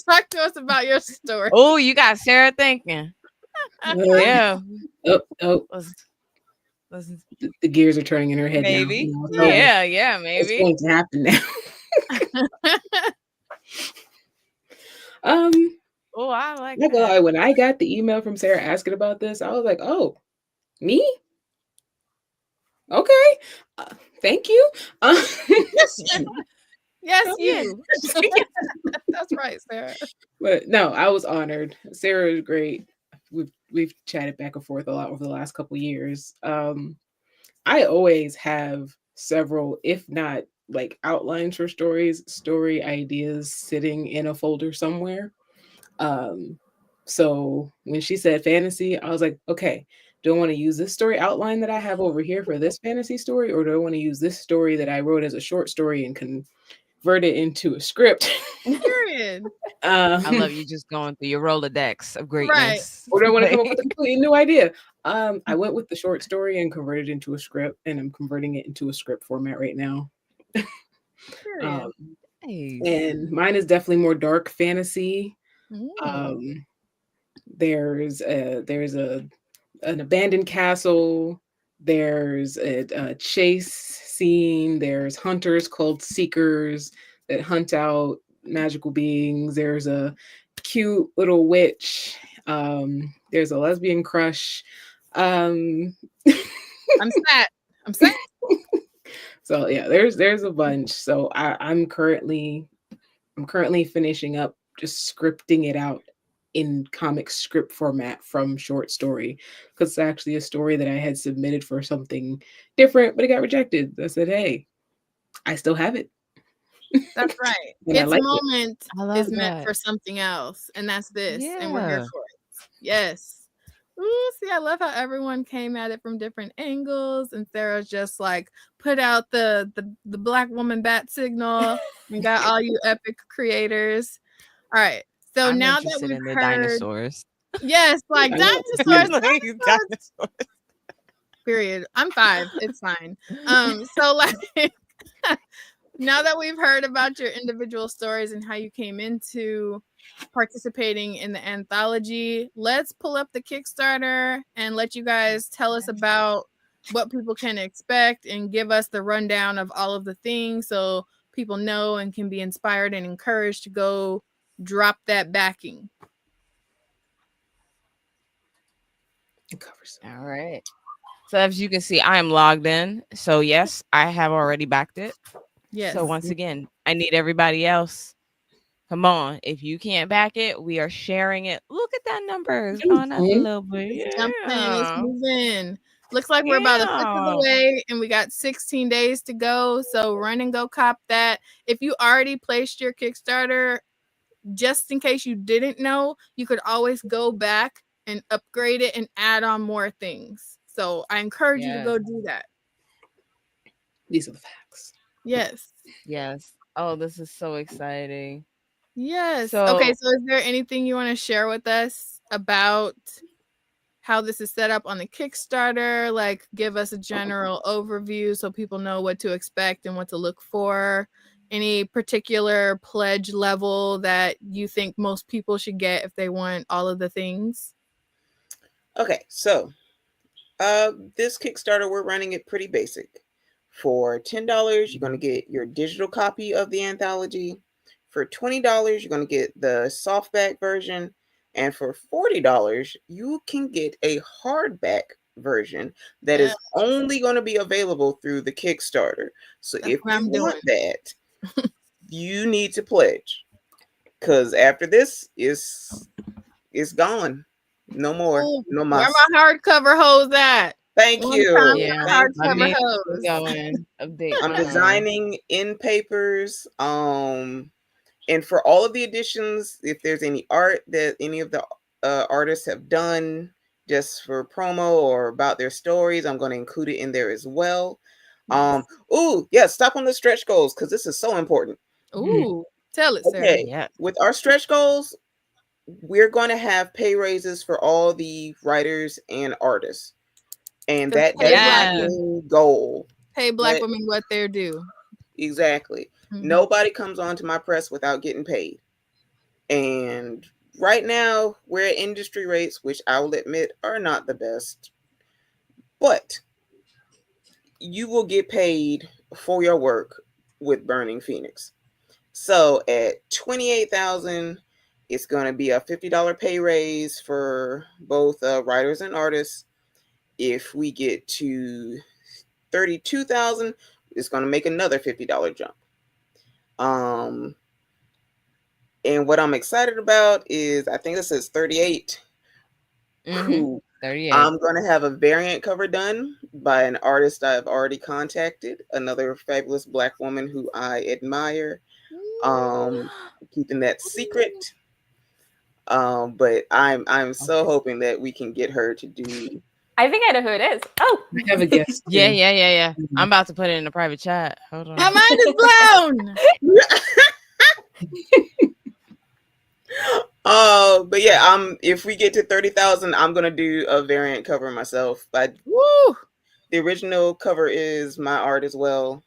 talk to us about your story. Oh, you got Sarah thinking. Yeah. Listen. The gears are turning in her head maybe. now. Yeah, maybe. It's going to happen now. Oh, I like that. When I got the email from Sarah asking about this, I was like, oh, me? Okay. Thank you. Yes, you. That's right, Sarah. But no, I was honored. Sarah is great. We've chatted back and forth a lot over the last couple of years. I always have several, if not like outlines for story ideas sitting in a folder somewhere. So when she said fantasy, I was like, okay, do I want to use this story outline that I have over here for this fantasy story, or do I want to use this story that I wrote as a short story and convert it into a script? Period. I love you just going through your Rolodex of greatness. Right. Or do I want to come up with a completely new idea? I went with the short story and converted it into a script, and I'm converting it into a script format right now. And mine is definitely more dark fantasy. There's an abandoned castle. There's a chase scene. There's hunters called seekers that hunt out magical beings. There's a cute little witch. There's a lesbian crush. I'm sad. So yeah, there's a bunch. So I'm currently finishing up just scripting it out in comic script format from short story, because it's actually a story that I had submitted for something different, but it got rejected. I said, hey, I still have it. That's right. Its moment is meant for something else, and that's this, and we're here for it. Yes. Ooh, see, I love how everyone came at it from different angles, and Sarah's just like put out the Black woman bat signal and got all you epic creators. All right. So I'm now that we've in the heard dinosaurs. Yes, like dinosaurs. Period. I'm 5. It's fine. So like now that we've heard about your individual stories and how you came into participating in the anthology, let's pull up the Kickstarter and let you guys tell us about what people can expect and give us the rundown of all of the things so people know and can be inspired and encouraged to go drop that backing. All right. So as you can see, I am logged in. So yes, I have already backed it. Yes. So once again, I need everybody else. Come on. If you can't back it, we are sharing it. Look at that number. It's gone up a little bit. It's moving. Looks like we're about a fifth of the way and we got 16 days to go. So run and go cop that. If you already placed your Kickstarter, just in case you didn't know, you could always go back and upgrade it and add on more things. So I encourage you to go do that. These are the facts. Yes. Yes. Oh, this is so exciting. Yes. Okay, so is there anything you want to share with us about how this is set up on the Kickstarter? Like, give us a general overview so people know what to expect and what to look for. Any particular pledge level that you think most people should get if they want all of the things? Okay, so this Kickstarter, we're running it pretty basic. For $10, you're going to get your digital copy of the anthology. For $20, you're going to get the softback version. And for $40, you can get a hardback version that is only going to be available through the Kickstarter. So if you want that, you need to pledge. Because after this, it's gone. No more. No more. Where my hardcover hose at? Thank you. Hardcover hose. I'm designing in papers. And for all of the editions, if there's any art that any of the artists have done just for promo or about their stories, I'm going to include it in there as well. Stop on the stretch goals because this is so important. Tell it, Sarah. Okay, with our stretch goals, we're going to have pay raises for all the writers and artists. And that is my main goal. Pay Black women what they're due. Exactly. Nobody comes onto my press without getting paid. And right now, we're at industry rates, which I will admit are not the best. But you will get paid for your work with Burning Phoenix. So at $28,000, it's going to be a $50 pay raise for both writers and artists. If we get to $32,000, it's going to make another $50 jump. And what I'm excited about is, I think this is 38. 38. I'm going to have a variant cover done by an artist I've already contacted, another fabulous Black woman who I admire. Keeping that secret. But I'm so hoping that we can get her to do. I think I know who it is. Oh, I have a guess. Yeah. I'm about to put it in the private chat. Hold on. My mind is blown. But yeah, if we get to 30,000, I'm gonna do a variant cover myself. The original cover is my art as well.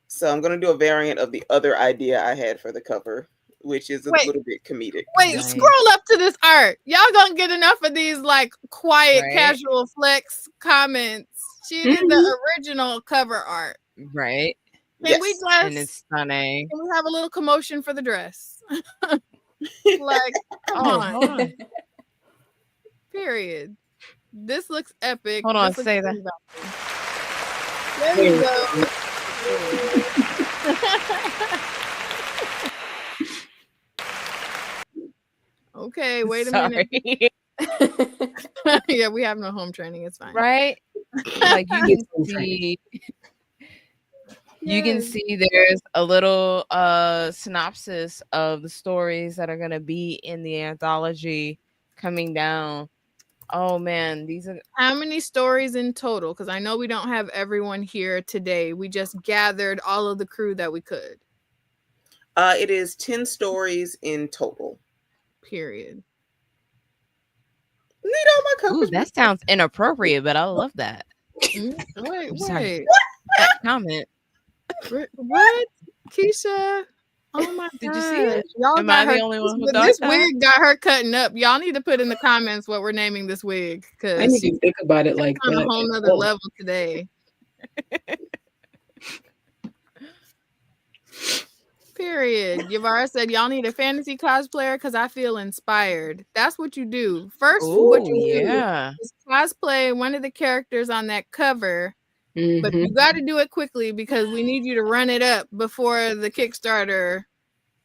So I'm gonna do a variant of the other idea I had for the cover, which is a little bit comedic. Scroll up to this art. Y'all gonna get enough of these like quiet, casual flex comments. She did the original cover art. Right. Can we just, and it's stunning. Can we have a little commotion for the dress? Like, come on. Period. This looks epic. Hold on, say that. There you go. Okay, wait a minute. Yeah, we have no home training. It's fine. Right? Like you can see. You can see there's a little synopsis of the stories that are going to be in the anthology coming down. Oh man, these are how many stories in total? Because I know we don't have everyone here today. We just gathered all of the crew that we could. It is 10 stories in total. Period. Need all my covers. Ooh, that sounds inappropriate, but I love that. Wait. That comment. What? Keisha? Oh my god. Did you see it? Y'all Am I the only one who thought this that? wig got her cutting up. Y'all need to put in the comments what we're naming this wig. I need to think about it like on that. a whole nother level today. Period. Yavara said y'all need a fantasy cosplayer because I feel inspired. That's what you do. First, what you do is cosplay one of the characters on that cover. But you got to do it quickly because we need you to run it up before the Kickstarter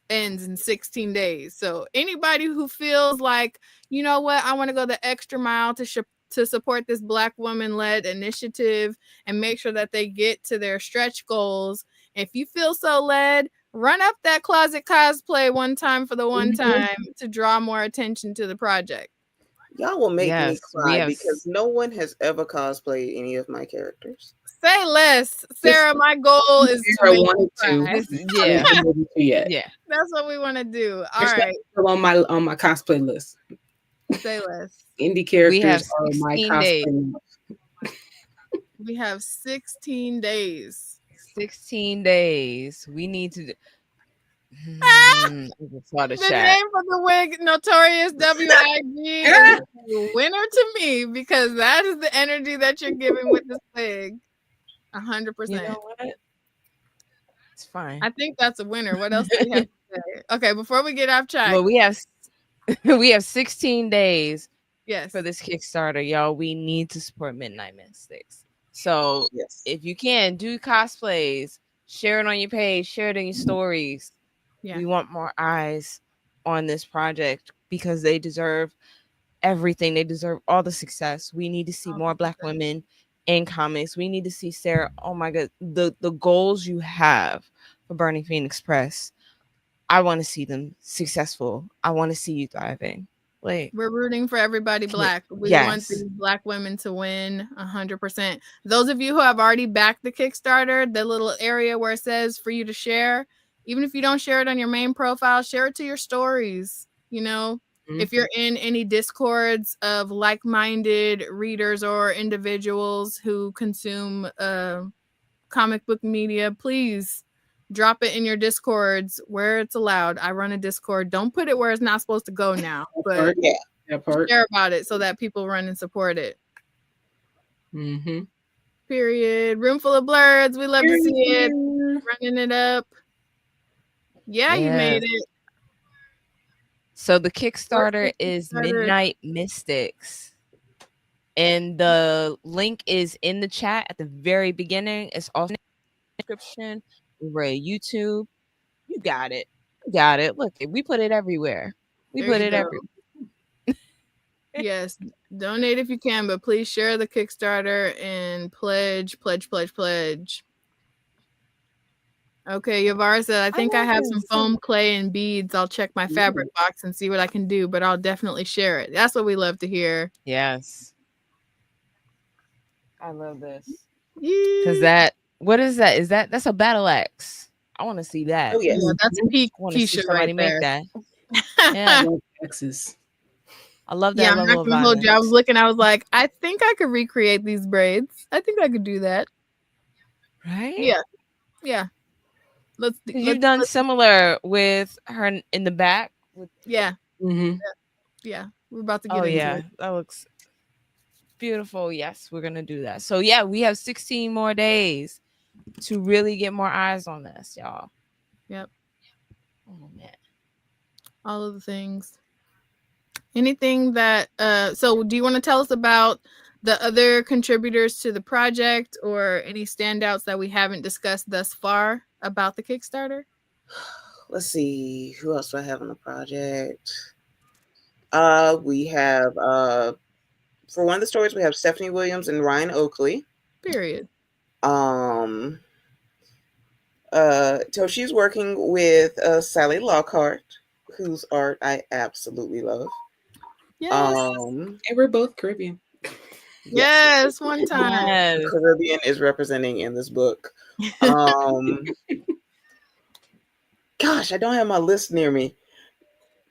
ends in 16 days. So anybody who feels like, you know what, I want to go the extra mile to support this Black woman-led initiative and make sure that they get to their stretch goals. If you feel so led, run up that closet cosplay one time for the one time to draw more attention to the project. Y'all will make me cry because no one has ever cosplayed any of my characters. Say less, Sarah. My goal is to make you cry. Yeah. That's what we want to do. All right. On my cosplay list. Say less. Indie characters are my 16 days. cosplay. We have 16 days. 16 days. We need to. I just saw the The chat. name of the wig, Notorious WIG, is the winner to me because that is the energy that you're giving with this wig. 100%. You know what? It's fine. I think that's a winner. What else do we have to say? Okay, before we get off track. Well, we have 16 days yes for this Kickstarter, y'all. We need to support Midnight Mystics. So if you can do cosplays, share it on your page, share it in your stories. We want more eyes on this project because they deserve everything. They deserve all the success. We need to see more Black women in comics. We need to see Sarah. Oh my God, the goals you have for Burning Phoenix Press. I want to see them successful. I want to see you thriving. Like, we're rooting for everybody Black. We want these Black women to win 100%. Those of you who have already backed the Kickstarter, the little area where it says for you to share, even if you don't share it on your main profile, share it to your stories. You know, if you're in any discords of like-minded readers or individuals who consume comic book media, please drop it in your discords where it's allowed. I run a discord. Don't put it where it's not supposed to go now, but share about it so that people run and support it. Period. Room full of Blerds. We love to see it. Running it up. Yeah, you made it. So the Kickstarter is Midnight Mystics. And the link is in the chat at the very beginning. It's also in the description. Over at YouTube. You got it. You got it. Look, we put it everywhere. We put it everywhere. Yes. Donate if you can, but please share the Kickstarter and pledge. Okay, Yavara said, I think I have some foam, clay, and beads. I'll check my fabric box and see what I can do, but I'll definitely share it. That's what we love to hear. Yes. I love this. Because what is that? That's a battle axe. I want to see that. Oh, yeah, that's peak Keisha somebody right make there. that. Yeah. I love that level of violence. I was looking, I was like, I think I could recreate these braids. I think I could do that. Right? Yeah. You've done similar with her in the back. Yeah. We're about to get into it. That looks beautiful. Yes, we're gonna do that. So yeah, we have 16 more days to really get more eyes on this, y'all. Yep. Oh man. All of the things. Anything that so do you want to tell us about the other contributors to the project or any standouts that we haven't discussed thus far about the Kickstarter? Let's see, who else do I have on the project? We have for one of the stories we have Stephanie Williams and Ryan Oakley. Period. Toshi's working with Sally Lockhart, whose art I absolutely love. Yes. And we're both Caribbean. Yes, one time. Yes. Caribbean is representing in this book. Gosh, I don't have my list near me.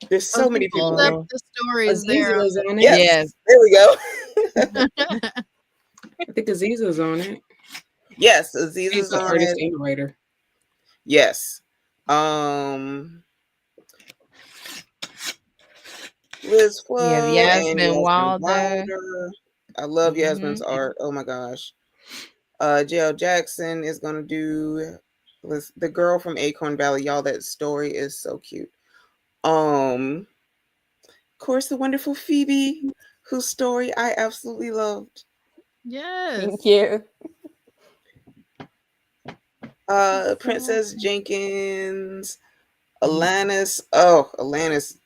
There's so many people. The stories there. On it. Yes, there we go. I think Aziza's on it. Yes, Aziza's the on artist it. and writer. Yes. Liz Flo and Yasmin Wilder. I love Yasmin's art. Oh my gosh. JL Jackson is gonna do the girl from Acorn Valley. Y'all, that story is so cute. Of course, the wonderful Phoebe, whose story I absolutely loved. Yes. Thank you. Princess Jenkins, Alanis. Oh, Alanis.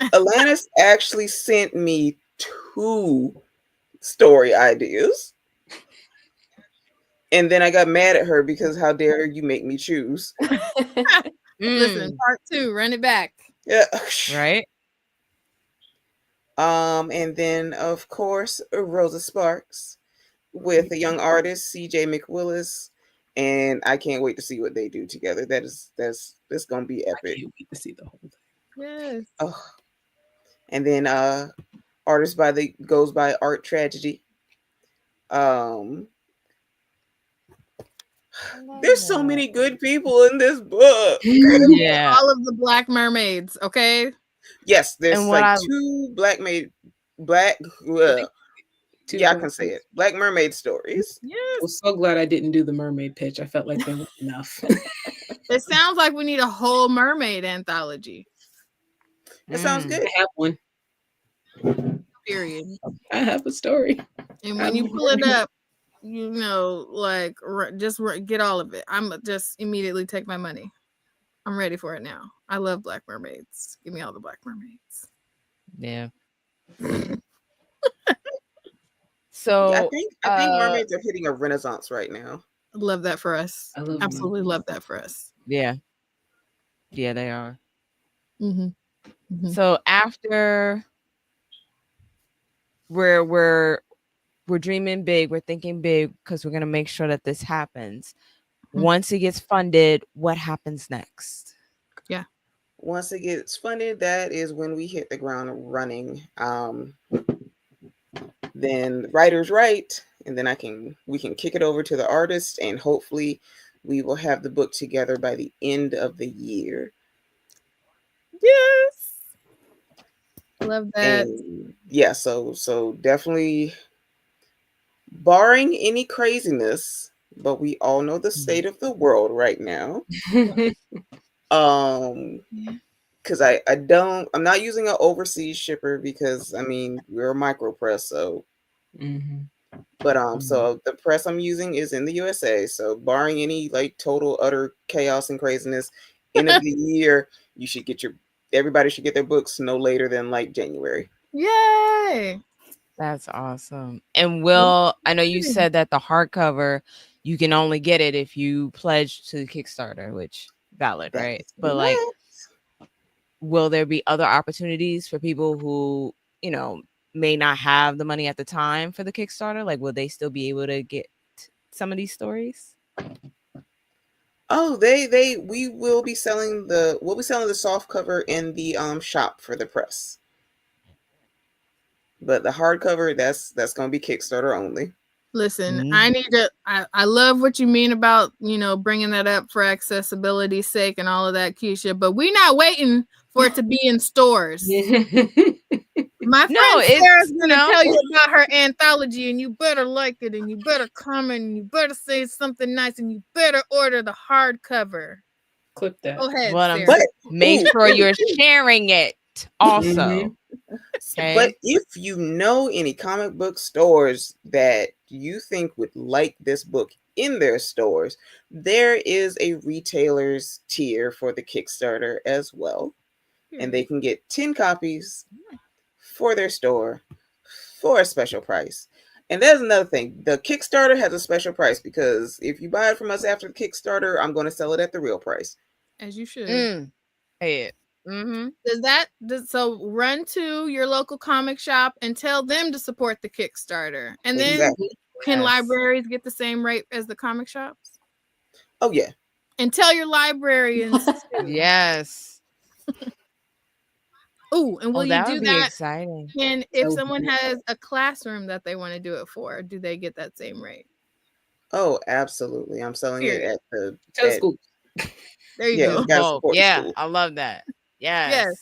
Alanis actually sent me 2 story ideas. And then I got mad at her because how dare you make me choose. Listen, part 2, run it back. Yeah. Right. And then of course Rosa Sparks with a young artist, CJ McWillis. and I can't wait to see what they do together. That's gonna be epic. I can't wait to see the whole thing. Yes. Oh. And then artist goes by Art Tragedy. There's so many good people in this book. Yeah. All of the Black mermaids, okay? Yes, there's like two black. Yeah, I can say it. Black mermaid stories. Yes. I was so glad I didn't do the mermaid pitch. I felt like there was enough. It sounds like we need a whole mermaid anthology. It sounds good. I have one. Period. I have a story. And when you pull it up, you know, like just get all of it. I'm just immediately take my money. I'm ready for it now. I love Black mermaids. Give me all the Black mermaids. Yeah. So I think mermaids are hitting a renaissance right now. Love that for us. I absolutely love that for us. Yeah. Yeah, they are. Mm-hmm. Mm-hmm. So after we're dreaming big, we're thinking big because we're gonna make sure that this happens. Mm-hmm. Once it gets funded, what happens next? Yeah. Once it gets funded, that is when we hit the ground running. Then writers write, and then we can kick it over to the artist, and hopefully we will have the book together by the end of the year. Yes. Love that. And yeah, so definitely, barring any craziness, but we all know the state of the world right now. Because I'm not using an overseas shipper because I mean we're a micro press, so. But so the press I'm using is in the USA. So barring any like total utter chaos and craziness, end of the year, everybody should get their books no later than like January. Yay! That's awesome. And Will, I know you said that the hardcover, you can only get it if you pledge to the Kickstarter, which valid, right? But like, will there be other opportunities for people who, you know, may not have the money at the time for the Kickstarter? Like, will they still be able to get some of these stories? Oh, we will be selling the soft cover in the shop for the press. But the hardcover, that's going to be Kickstarter only. Listen, I love what you mean about, you know, bringing that up for accessibility's sake and all of that, Keisha, but we're not waiting for it to be in stores. My friend Sarah's going to tell you about her anthology, and you better like it, and you better comment, and you better say something nice, and you better order the hardcover. Clip that. Go ahead, Sarah. Make sure you're sharing it also. Okay. But if you know any comic book stores that you think would like this book in their stores, there is a retailer's tier for the Kickstarter as well. And they can get 10 copies for their store for a special price. And there's another thing. The Kickstarter has a special price because if you buy it from us after the Kickstarter, I'm going to sell it at the real price. As you should. Hey. So run to your local comic shop and tell them to support the Kickstarter. And then can libraries get the same rate as the comic shops? Oh, yeah. And tell your librarians. Yes. Oh, and will you do that? Exciting. And if someone has a classroom that they want to do it for, do they get that same rate? Oh, absolutely. I'm selling it at the school. There you go. Yeah, I love that. Yes.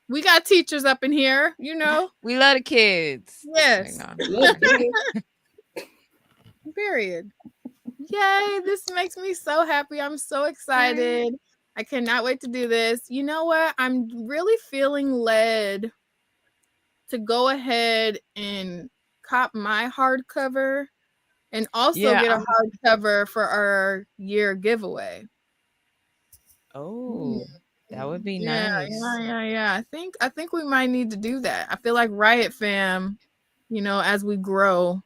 We got teachers up in here, you know. We love the kids. Yes. Period. Yay, this makes me so happy. I'm so excited. I cannot wait to do this. You know what? I'm really feeling led to go ahead and cop my hardcover and also get a hardcover for our year giveaway. Oh, that would be nice. Yeah. I think we might need to do that. I feel like Riot fam, you know, as we grow,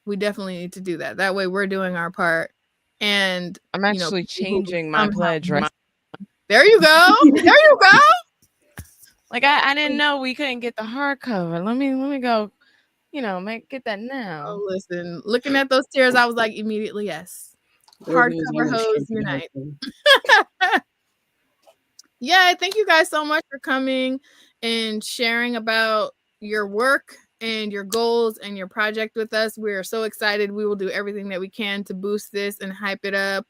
we definitely need to do that. That way we're doing our part. And I'm actually changing my pledge right now. There you go. There you go. Like I didn't know we couldn't get the hardcover. Let me go, you know, get that now. Oh, listen, looking at those tiers, I was like immediately yes. Hardcover hoes unite. Yeah, thank you guys so much for coming and sharing about your work and your goals and your project with us. We are so excited. We will do everything that we can to boost this and hype it up.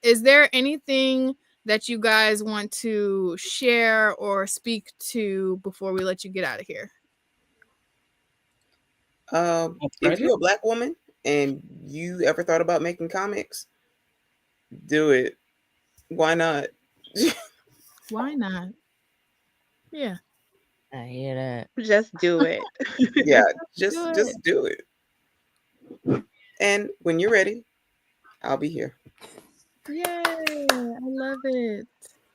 Is there anything that you guys want to share or speak to before we let you get out of here? If you're a Black woman and you ever thought about making comics, do it. Why not? Why not? Yeah. I hear that. Just do it. Yeah, just do it. And when you're ready, I'll be here. Yay! I love it.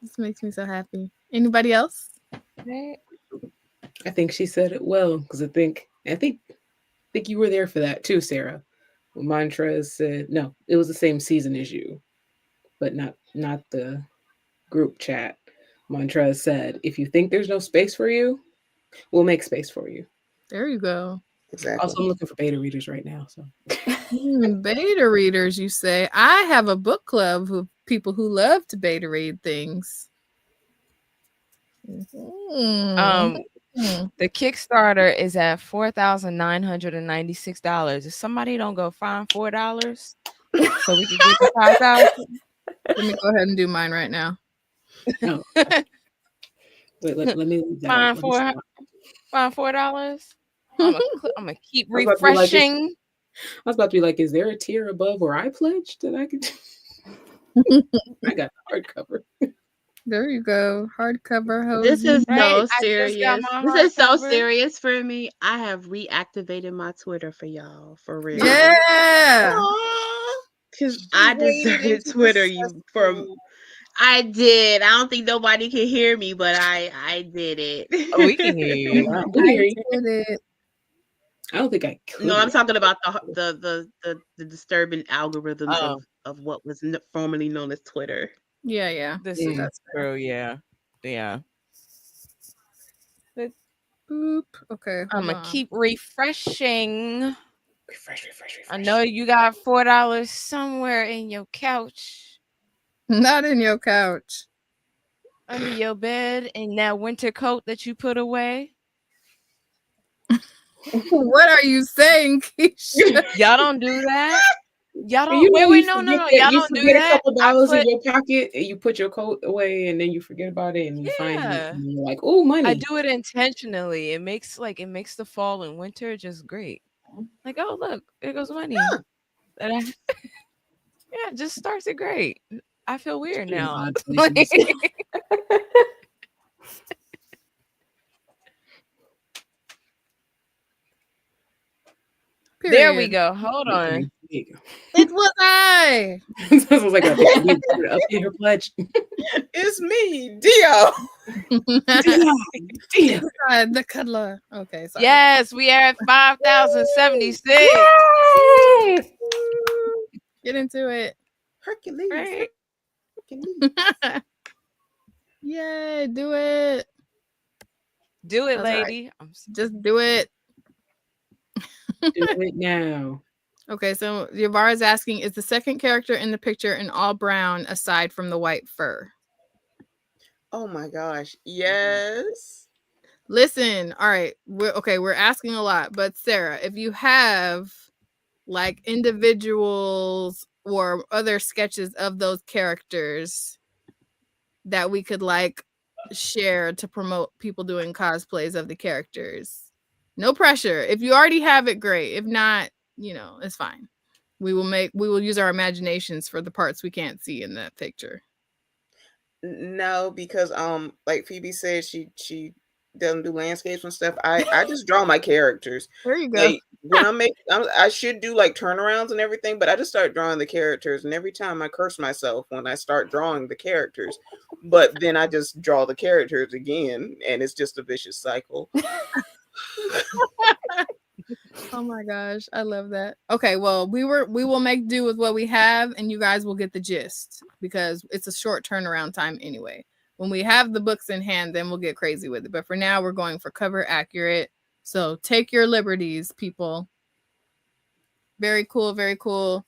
This makes me so happy. Anybody else? I think she said it well, because I think you were there for that too, Sarah. When Montrez said, no, it was the same season as you, but not the group chat. Montrez said, if you think there's no space for you, we'll make space for you. There you go. Exactly. Also, I'm looking for beta readers right now. So beta readers, you say? I have a book club of people who love to beta read things. The Kickstarter is at $4,996. If somebody don't go find $4 so we can get to 5,000. Let me go ahead and do mine right now. No. Wait, let me find $4. I'm gonna keep refreshing. I was about to be like, is there a tier above where I pledged that I could? I got the hardcover. There you go, hardcover. This is so serious. This is so serious for me. I have reactivated my Twitter for y'all, for real. Yeah, because I deserted Twitter. I did. I don't think nobody can hear me, but I did it. Oh, we can hear you. I did it. I don't think I could. No, I'm talking about the disturbing algorithms of what was formerly known as Twitter. Yeah. That's true. Yeah. Boop. Okay. I'm gonna keep refreshing. Refresh. I know you got $4 somewhere in your couch. Not in your couch. Under your bed in that winter coat that you put away. What are you saying, Keisha? Y'all don't do that. Y'all don't. Wait, no. Y'all don't do that. A couple dollars in your pocket and you put your coat away and then you forget about it and you find it and you're like, oh, money. I do it intentionally. It makes the fall and winter just great. Like, oh look, there goes money. Yeah, it just starts it great. I feel weird now. There we go. Hold on. It was I. I was like, update her pledge. It's me, Dio. The cuddler. Okay, sorry. Yes, we are at 5,076. Get into it. Hercules. Right. Yay, do it. Do it, That's lady. Right. Just do it. Do it now. Okay, so Yavar is asking, is the second character in the picture in all brown aside from the white fur? Oh my gosh. Yes. Listen, all right. We're asking a lot, but Sarah, if you have like individuals or other sketches of those characters that we could like share to promote people doing cosplays of the characters. No pressure. If you already have it, great. If not, it's fine. We will use our imaginations for the parts we can't see in that picture. No, because like Phoebe said, she doesn't do landscapes and stuff. I just draw my characters. There you go. Like, when I should do like turnarounds and everything, but I just start drawing the characters, and every time I curse myself when I start drawing the characters, but then I just draw the characters again, and it's just a vicious cycle. Oh my gosh, I love that. Okay, well, we will make do with what we have, and you guys will get the gist because it's a short turnaround time anyway. When we have the books in hand, then we'll get crazy with it. But for now, we're going for cover accurate. So take your liberties, people. Very cool, very cool.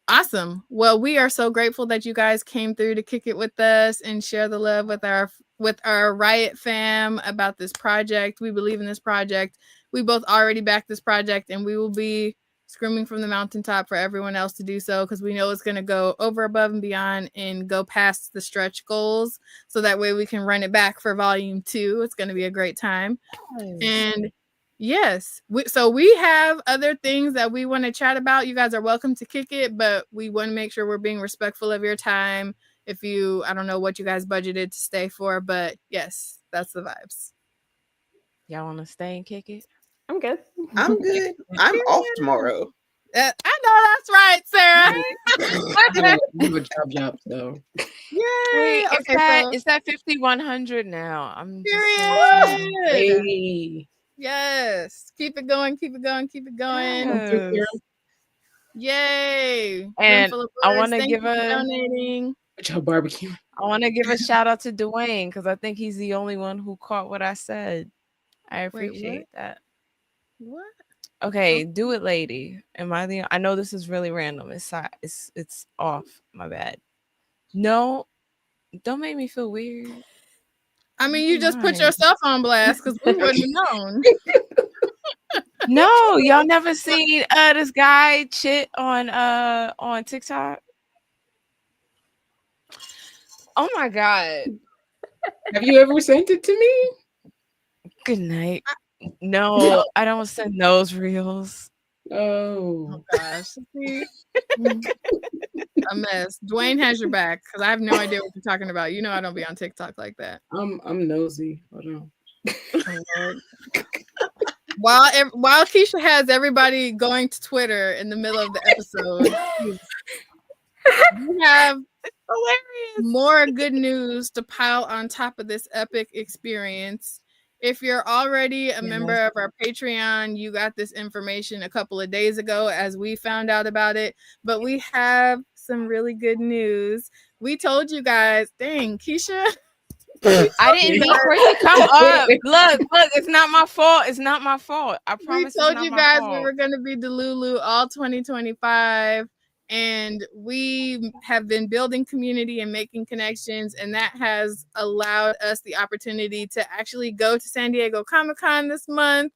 Awesome. Well, we are so grateful that you guys came through to kick it with us and share the love with our Riot fam about this project. We believe in this project. We both already backed this project, and we will be screaming from the mountaintop for everyone else to do so, because we know it's going to go over, above, and beyond and go past the stretch goals, so that way we can run it back for volume 2. It's going to be a great time. And yes, so we have other things that we want to chat about. You guys are welcome to kick it, but we want to make sure we're being respectful of your time. If I don't know what you guys budgeted to stay for, but yes, that's the vibes. Y'all want to stay and kick it? I'm good. I'm good. I'm off tomorrow. I know that's right, Sarah. I'm a job though. Yay! It's that 5100 now. I'm just hey. Yes, keep it going, keep it going, keep it going. Yes. Yay! And I want to give donating. Barbecue. I want to give a shout out to Dwayne, because I think he's the only one who caught what I said. I appreciate that. What? Okay, do it, lady. I know this is really random. It's off. My bad. No, don't make me feel weird. I mean, you just put yourself on blast, because we wouldn't have known. No, y'all never seen this guy Chit on TikTok? Oh my God. Have you ever sent it to me? Good night. No, I don't send those reels. Oh gosh. A mess. Dwayne has your back, because I have no idea what you're talking about. You know I don't be on TikTok like that. I'm nosy. Hold on. While Keisha has everybody going to Twitter in the middle of the episode, we have more good news to pile on top of this epic experience. If you're already a member of our Patreon, you got this information a couple of days ago as we found out about it. But we have some really good news. We told you guys, dang, Keisha. I didn't mean for it to come up. Look, it's not my fault. It's not my fault. I promise. We told you guys we were going to be Delulu all 2025. And we have been building community and making connections, and that has allowed us the opportunity to actually go to San Diego Comic-Con this month.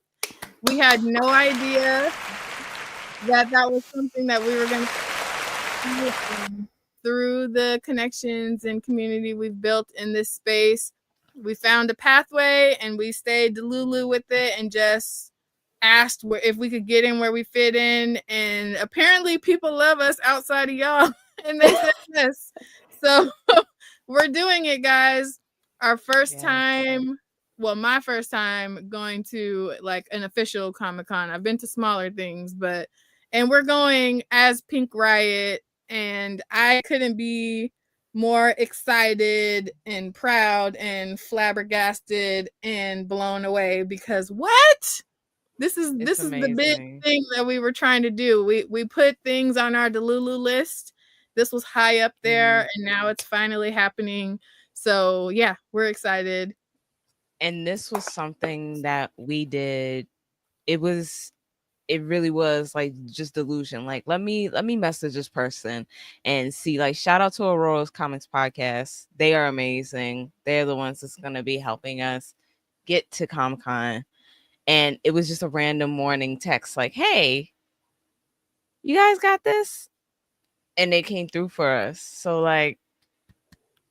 We had no idea that was something that we were going to do. Through the connections and community we've built in this space, we found a pathway, and we stayed Delulu with it and just asked if we could get in where we fit in, and apparently people love us outside of y'all, and they said yes. So we're doing it, guys. Our first time, well, my first time going to like an official Comic-Con. I've been to smaller things, and we're going as Pink Riot, and I couldn't be more excited and proud and flabbergasted and blown away, because what? This is the big thing that we were trying to do. We put things on our Delulu list. This was high up there, and now it's finally happening. So yeah, we're excited. And this was something that we did. It really was like just delusion. Like, let me message this person and see. Like, shout out to Aurora's Comics Podcast. They are amazing. They're the ones that's gonna be helping us get to Comic-Con. And it was just a random morning text like, hey, you guys got this? And they came through for us. So, like,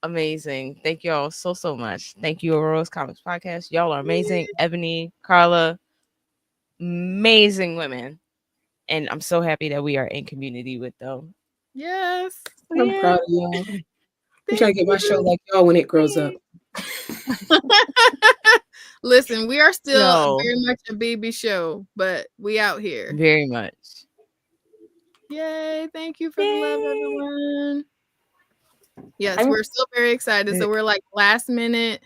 amazing. Thank you all so much. Thank you, Aurora's Comics Podcast. Y'all are amazing. Ebony, Carla, amazing women. And I'm so happy that we are in community with them. Yes. I'm proud of y'all. I'm trying to get my show like y'all when it grows up. Listen, we are still very much a baby show, but we out here. Very much. Yay. Thank you for the love, everyone. Yes, we're still very excited. So we're like last minute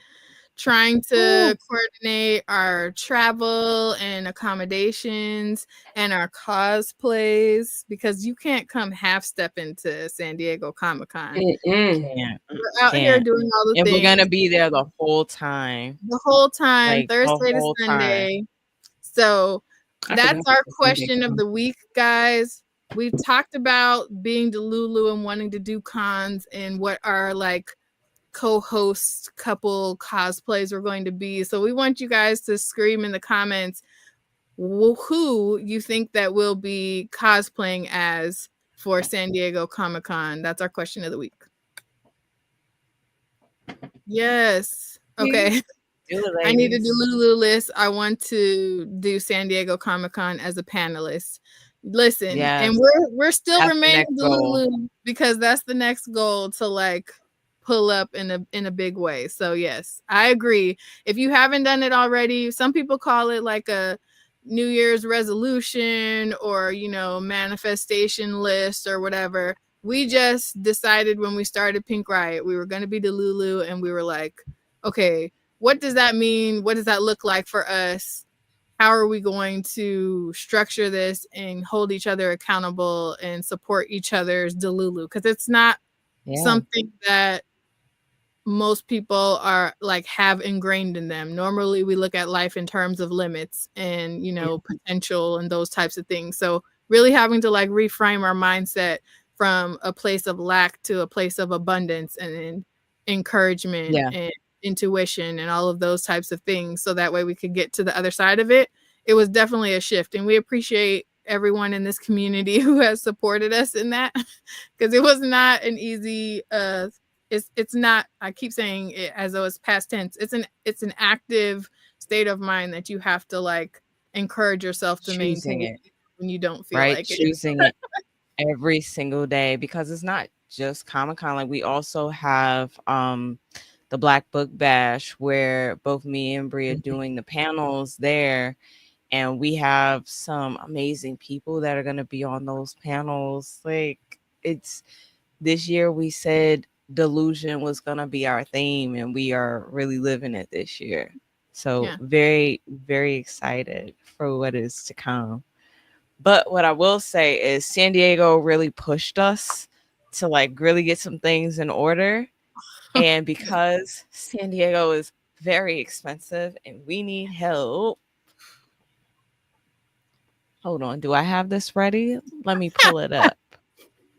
trying to coordinate our travel and accommodations and our cosplays, because you can't come half step into San Diego Comic-Con. We're out here doing all the things. And we're gonna be there the whole time. The whole time, like, Thursday to Sunday. So that's our question of the week, guys. we've talked about being Delulu and wanting to do cons and what our like co-host couple cosplays are going to be. So we want you guys to scream in the comments who you think that will be cosplaying as for San Diego Comic-Con. That's our question of the week. Yes. Okay. I need to do Lulu list. I want to do San Diego Comic-Con as a panelist. Listen, and we're still remaining Lulu because that's the next goal to like pull up in a big way. So yes, I agree. If you haven't done it already, some people call it like a New Year's resolution or, you know, manifestation list or whatever. We just decided when we started Pink Riot, we were going to be Delulu, and we were like, okay, what does that mean? What does that look like for us? How are we going to structure this and hold each other accountable and support each other's Delulu? Because it's not something that most people are like have ingrained in them. Normally we look at life in terms of limits and, you know, potential and those types of things. So really having to like reframe our mindset from a place of lack to a place of abundance and encouragement and intuition and all of those types of things. So that way we could get to the other side of it. It was definitely a shift, and we appreciate everyone in this community who has supported us in that, because it was not an easy it's not, I keep saying it as though it's past tense. It's an active state of mind that you have to like encourage yourself to maintain it when you don't feel like it. Choosing it every single day, because it's not just Comic-Con. Like we also have the Black Book Bash where both me and Brie are doing the panels there, and we have some amazing people that are going to be on those panels. Like it's this year we said delusion was going to be our theme, and we are really living it this year. So very, very excited for what is to come. But what I will say is San Diego really pushed us to like really get some things in order. And because San Diego is very expensive and we need help. Hold on. Do I have this ready? Let me pull it up.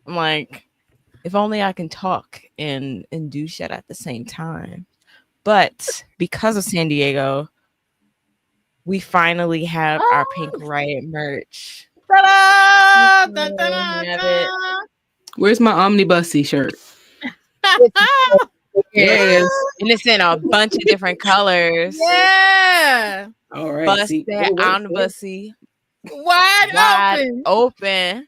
I'm like, if only I can talk and do shit at the same time. But because of San Diego, we finally have our Pink Riot merch. Ta-da! Dun, dun, dun, dun. Where's my omnibussy shirt? Yes. And it's in a bunch of different colors. Yeah. All right. Bust that omnibussy wide open.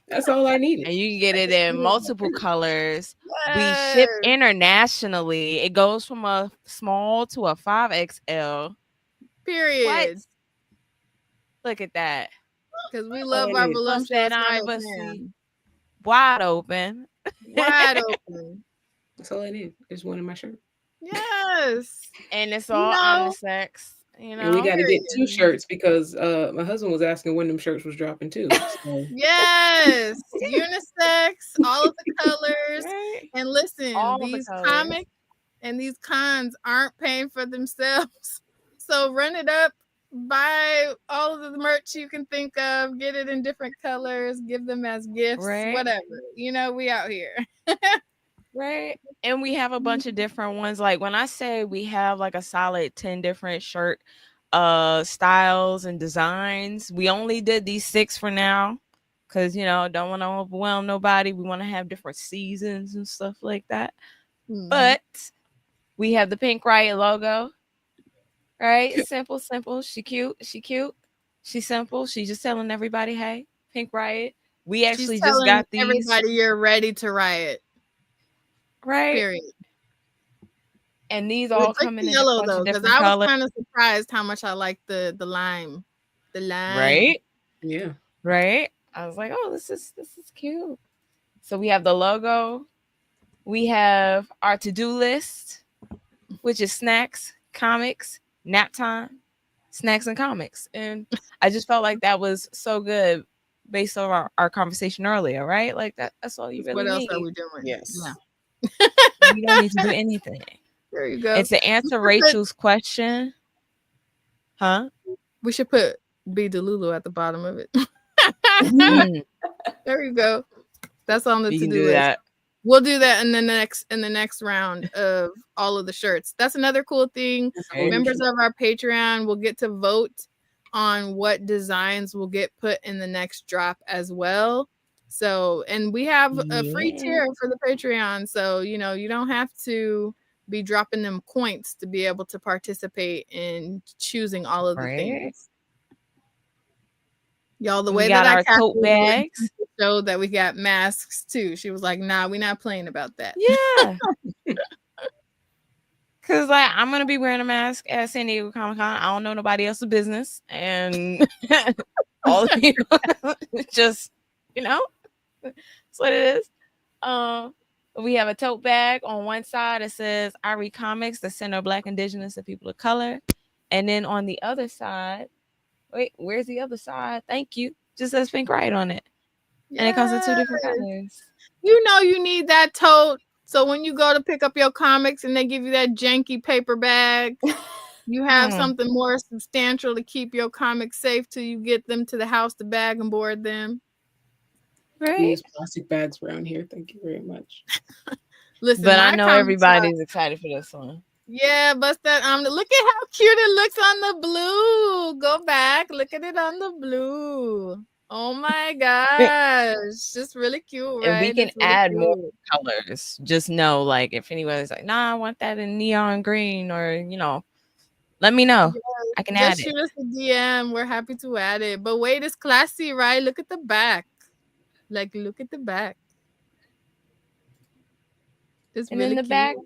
That's all I needed. And you can get it in multiple colors. Yes. We ship internationally. It goes from a small to a 5XL. Period. What? Look at that. Because we love our voluptuous omnibussy. Wide open. Wide open. That's all I need. There's one in my shirt. Yes. And it's all unisex. You know, and we got to get 2 shirts because my husband was asking when them shirts was dropping too. So. Yes, unisex, all of the colors. Right. And listen, these comics and these cons aren't paying for themselves. So run it up, buy all of the merch you can think of, get it in different colors, give them as gifts, whatever. You know, we out here. Right. And we have a bunch of different ones. Like when I say we have like a solid 10 different shirt styles and designs, we only did these 6 for now because, you know, don't want to overwhelm nobody. We want to have different seasons and stuff like that. But we have the Pink Riot logo. Right? Simple. She cute. She's simple. She's just telling everybody, hey, Pink Riot. We actually just got these. Everybody, you're ready to riot. Right. Period. And these all come in yellow though, because I was kind of surprised how much I like the lime. The lime. Right? Yeah. Right? I was like, oh, this is cute. So we have the logo. We have our to-do list, which is snacks, comics, nap time, snacks and comics. And I just felt like that was so good based on our conversation earlier, right? Like that's all you really need. What else are we doing? Yes. Yeah. You don't need to do anything. There you go. It's to answer Rachel's question. Huh? We should put Be Delulu at the bottom of it. There you go. That's on the You can to-do do list. that. We'll do that in the next round of all of the shirts. That's another cool thing. Members of our Patreon will get to vote on what designs will get put in the next drop as well. So, and we have a free tier for the Patreon. So, you know, you don't have to be dropping them points to be able to participate in choosing all of the things. Y'all, the way that I tote bags showed that we got masks too. She was like, "Nah, we're not playing about that." Yeah. Cause like I'm gonna be wearing a mask at San Diego Comic-Con. I don't know nobody else's business, and all of you just, you know, that's what it is. We have a tote bag on one side. It says "I read comics, the Center of Black, Indigenous, and People of Color," and then on the other side, wait, where's the other side? Thank you. Just says Pink Riot on it, and it comes in 2 different colors. You know you need that tote. So when you go to pick up your comics and they give you that janky paper bag, you have something more substantial to keep your comics safe till you get them to the house to bag and board them. Right. We use plastic bags around here. Thank you very much. Listen, but I know everybody's excited for this one. Yeah, bust that look at how cute it looks on the blue. Go back, look at it on the blue. Oh my gosh, just really cute, right? And we can really add more colors. Just know, like, if anybody's like, "Nah, I want that in neon green," or you know, let me know. Yes, I can add it. Just shoot us a DM. We're happy to add it. But wait, it's classy, right? Look at the back. Like, look at the back. It's and really in the cute. Back,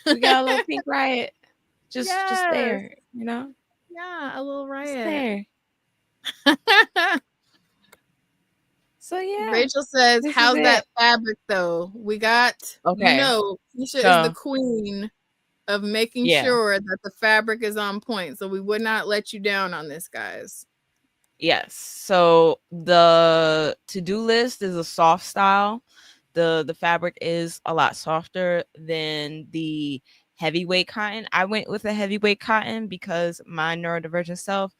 we got a little Pink Riot. Just there, you know? Yeah, a little Riot. Just there. So yeah, Rachel says, "How's that fabric though? We got you know, Keisha is the queen of making sure that the fabric is on point. So we would not let you down on this, guys." Yes. So the to-do list is a soft style. The fabric is a lot softer than the heavyweight cotton. I went with a heavyweight cotton because my neurodivergent self,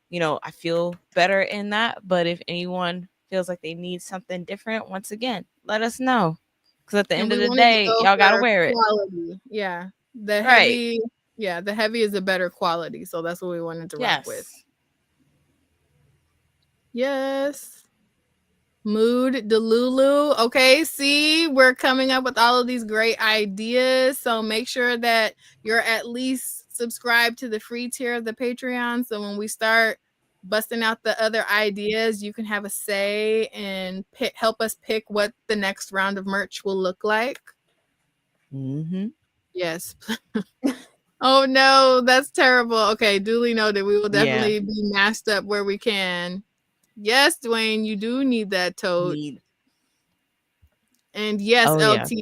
you know, I feel better in that. But if anyone feels like they need something different, once again, let us know. Because at the end of the day, y'all gotta wear it. Yeah. The heavy, the heavy is a better quality. So that's what we wanted to rock with. Yes. Mood Delulu. Okay, see, we're coming up with all of these great ideas. So make sure that you're at least subscribed to the free tier of the Patreon. So when we start busting out the other ideas, you can have a say and help us pick what the next round of merch will look like. Yes. Oh no, that's terrible. Okay, duly noted. We will definitely be masked up where we can. Yes, Dwayne, you do need that tote. And yes, LT,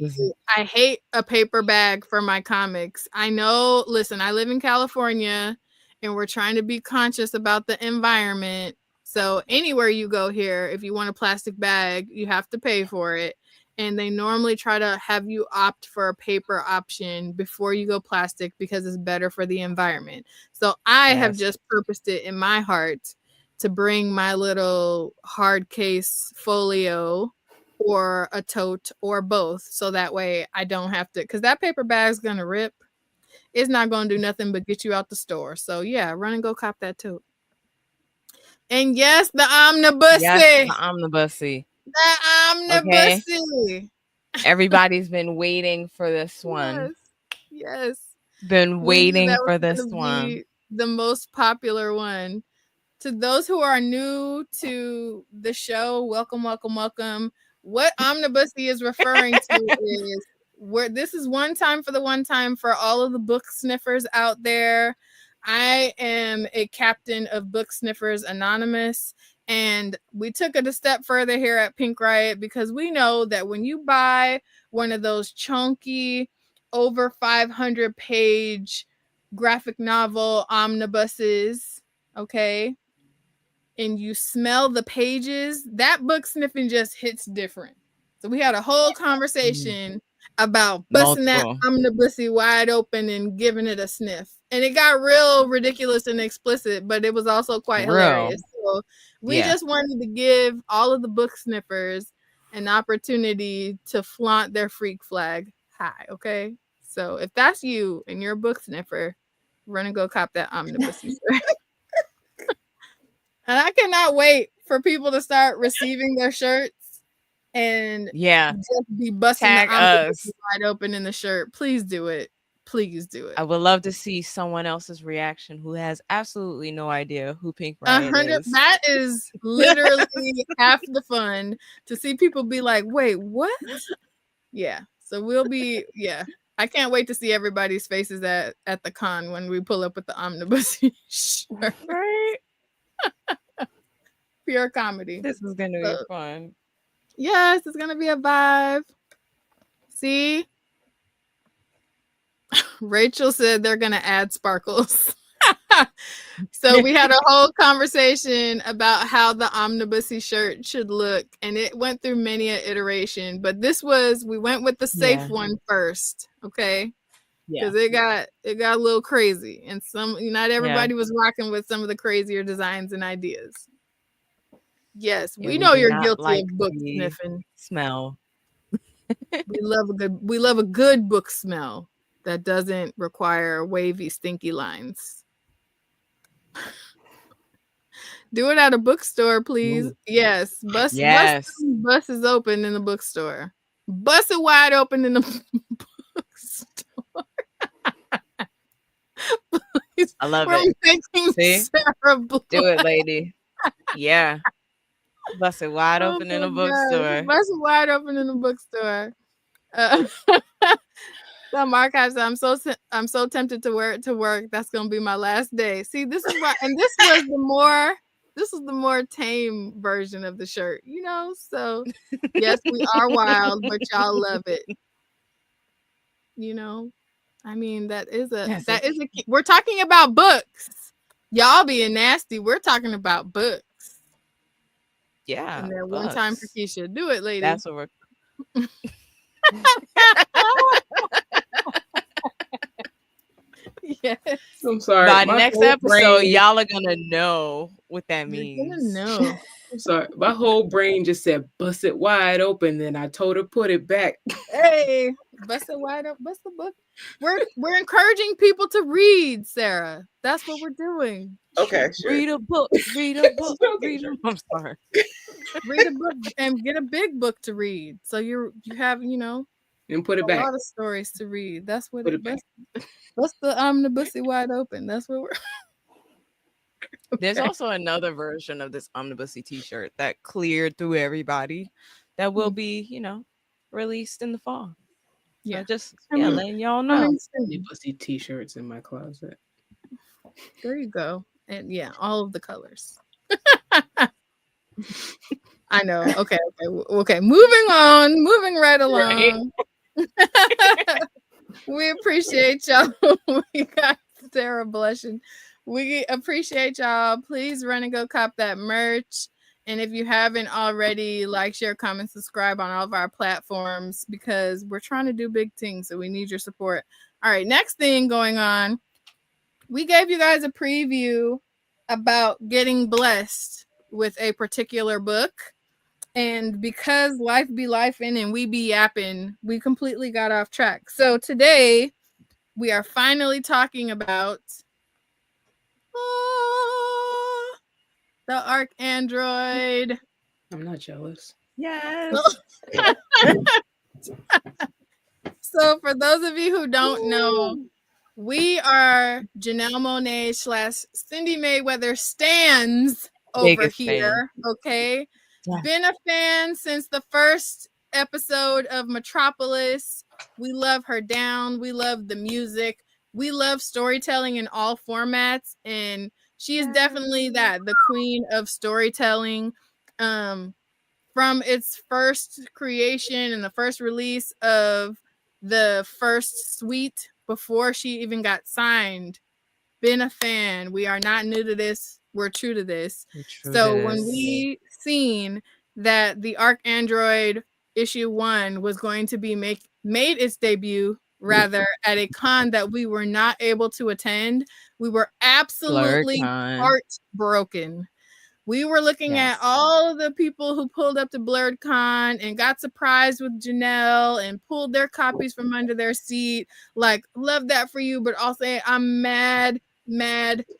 I hate a paper bag for my comics. I know, listen, I live in California and we're trying to be conscious about the environment. So anywhere you go here, if you want a plastic bag, you have to pay for it. And they normally try to have you opt for a paper option before you go plastic because it's better for the environment. So I have just purposed it in my heart to bring my little hard case folio or a tote or both. So that way I don't have to, because that paper bag's going to rip. It's not going to do nothing but get you out the store. So yeah, run and go cop that tote. And yes, the omnibus. Yes, the omnibusy. The omnibus. Okay. Everybody's been waiting for this one. Yes. Been waiting for this one. The most popular one. To those who are new to the show, welcome, welcome, welcome. What omnibusy is referring to is where this is one time for all of the book sniffers out there. I am a captain of Book Sniffers Anonymous, and we took it a step further here at Pink Riot because we know that when you buy one of those chunky, over 500 page graphic novel omnibuses, okay, and you smell the pages, that book sniffing just hits different. So we had a whole conversation about busting that omnibusy wide open and giving it a sniff. And it got real ridiculous and explicit, but it was also quite hilarious. cool. We just wanted to give all of the book sniffers an opportunity to flaunt their freak flag high, okay? So if that's you and you're a book sniffer, run and go cop that omnibus. And I cannot wait for people to start receiving their shirts and just be busting Tag the omnibus wide open in the shirt. Please do it. Please do it. I would love to see someone else's reaction who has absolutely no idea who Pink Riot is. That is literally half the fun, to see people be like, wait, what? Yeah. So we'll be, I can't wait to see everybody's faces at the con when we pull up with the omnibus shirt. Right? Pure comedy. This is going to be fun. Yes, it's going to be a vibe. See? Rachel said they're going to add sparkles. So we had a whole conversation about how the omnibusy shirt should look, and it went through many an iteration, but we went with the safe one first, okay? Because it got a little crazy, and not everybody was rocking with some of the crazier designs and ideas. Yes, we know you're guilty of book sniffing. Smell. We love a good book smell that doesn't require wavy, stinky lines. Do it at a bookstore, please. Ooh. Yes. Bus is open in the bookstore. Bust it wide open in the bookstore. Please. I love it. See? Do it, lady. Yeah. Bust it wide open in a bookstore. Bust it wide open in a bookstore. Some archives. I'm so tempted to wear it to work. That's gonna be my last day. See, this is why, and this was the more tame version of the shirt, you know. So yes, we are wild, but y'all love it. You know, I mean, that is a we're talking about books. Y'all being nasty. We're talking about books. Yeah. And then one time for Keisha. Do it, lady. That's what we're Yes. I'm sorry. By next episode, y'all are gonna know what that means. You're gonna know. I'm sorry. My whole brain just said bust it wide open. Then I told her put it back. Hey, bust it wide open. Bust the book. We're encouraging people to read, Sarah. That's what we're doing. Okay, sure. Read a book. Read a book. Read a book. I'm sorry. Read a book and get a big book to read. So you have, you know, and put it back. A lot of stories to read. That's what What's the omnibusy wide open? That's what we're. Okay. There's also another version of this omnibusy t-shirt that cleared through everybody that will be, you know, released in the fall. Yeah, so just letting y'all know. Omnibusy t-shirts in my closet. There you go. And all of the colors. I know. Okay. Moving right along. Right. We appreciate y'all. We got Sarah blushing. We appreciate y'all. Please run and go cop that merch. And if you haven't already, like, share, comment, subscribe on all of our platforms, because we're trying to do big things. So we need your support. All right. Next thing going on. We gave you guys a preview about getting blessed with a particular book. And because life be lifing and we be yapping, we completely got off track. So today we are finally talking about the ArchAndroid. I'm not jealous. Yes. So for those of you who don't know, we are Janelle Monáe / Cindy Mayweather stans over here. Fan. Okay. Yeah. Been a fan since the first episode of Metropolis. We love her down. We love the music. We love storytelling in all formats. And she is definitely the queen of storytelling. From its first creation and the first release of the first suite before she even got signed. Been a fan. We are not new to this. We're true to this. So when we seen that the ArchAndroid issue 1 was going to be made its debut rather at a con that we were not able to attend, we were absolutely heartbroken. We were looking at all of the people who pulled up to BlerdCon and got surprised with Janelle and pulled their copies from under their seat. Like, love that for you, but also I'm mad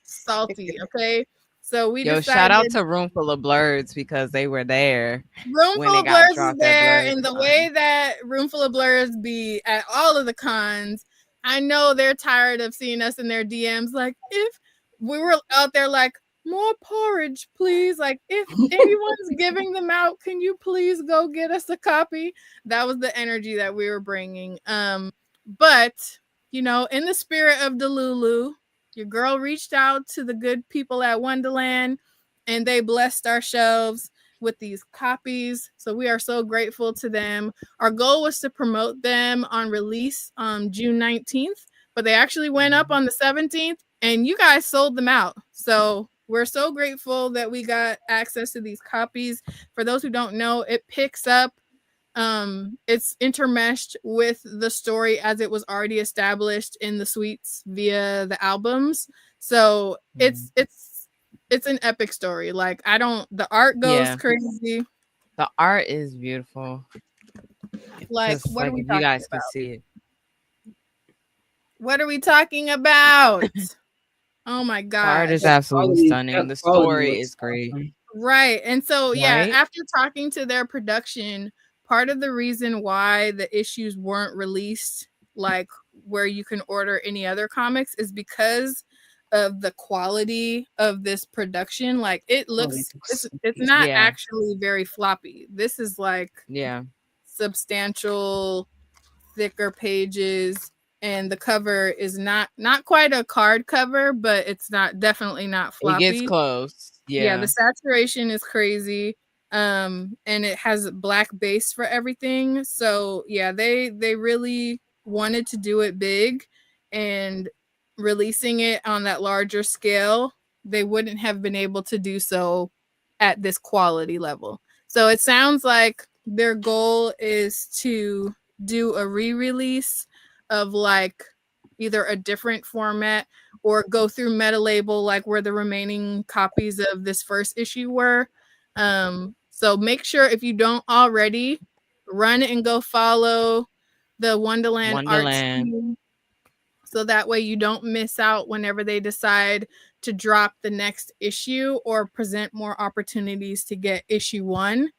salty. Okay. So we decided. Shout out to Room Full of Blerds because they were there. Room Full of Blerds is there, and the way that Room Full of Blerds be at all of the cons, I know they're tired of seeing us in their DMs. Like, if we were out there, like, more porridge, please. Like, if anyone's giving them out, can you please go get us a copy? That was the energy that we were bringing. But you know, in the spirit of Delulu, your girl reached out to the good people at Wonderland, and they blessed our shelves with these copies. So we are so grateful to them. Our goal was to promote them on release on June 19th, but they actually went up on the 17th, and you guys sold them out. So we're so grateful that we got access to these copies. For those who don't know, it picks up, it's intermeshed with the story as it was already established in the suites via the albums. So it's an epic story. Like, the art goes crazy. The art is beautiful. Like, what are we talking you guys about? Can see it. What are we talking about? Oh my god. The art is absolutely stunning. The story is great. Right. And so after talking to their production, part of the reason why the issues weren't released like where you can order any other comics is because of the quality of this production. Like, it looks it's not actually very floppy. This is like substantial, thicker pages, and the cover is not quite a card cover, but it's definitely not floppy. It gets close. Yeah, the saturation is crazy. And it has black base for everything. So yeah, they really wanted to do it big, and releasing it on that larger scale, they wouldn't have been able to do so at this quality level. So it sounds like their goal is to do a re-release of like either a different format or go through meta label like where the remaining copies of this first issue were. So make sure, if you don't already, run and go follow the Wonderland art team, so that way you don't miss out whenever they decide to drop the next issue or present more opportunities to get issue 1.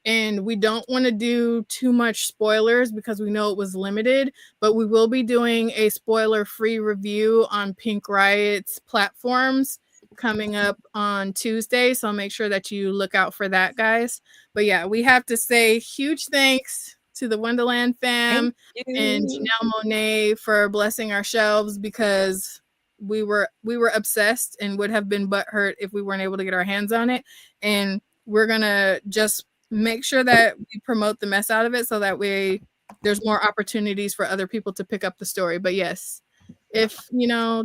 And we don't want to do too much spoilers because we know it was limited, but we will be doing a spoiler-free review on Pink Riot's platforms coming up on Tuesday. So make sure that you look out for that, guys. But yeah, we have to say huge thanks to the Wonderland fam and Janelle Monáe for blessing our shelves, because we were obsessed and would have been butthurt if we weren't able to get our hands on it. And we're gonna just make sure that we promote the mess out of it so that way there's more opportunities for other people to pick up the story. But yes, if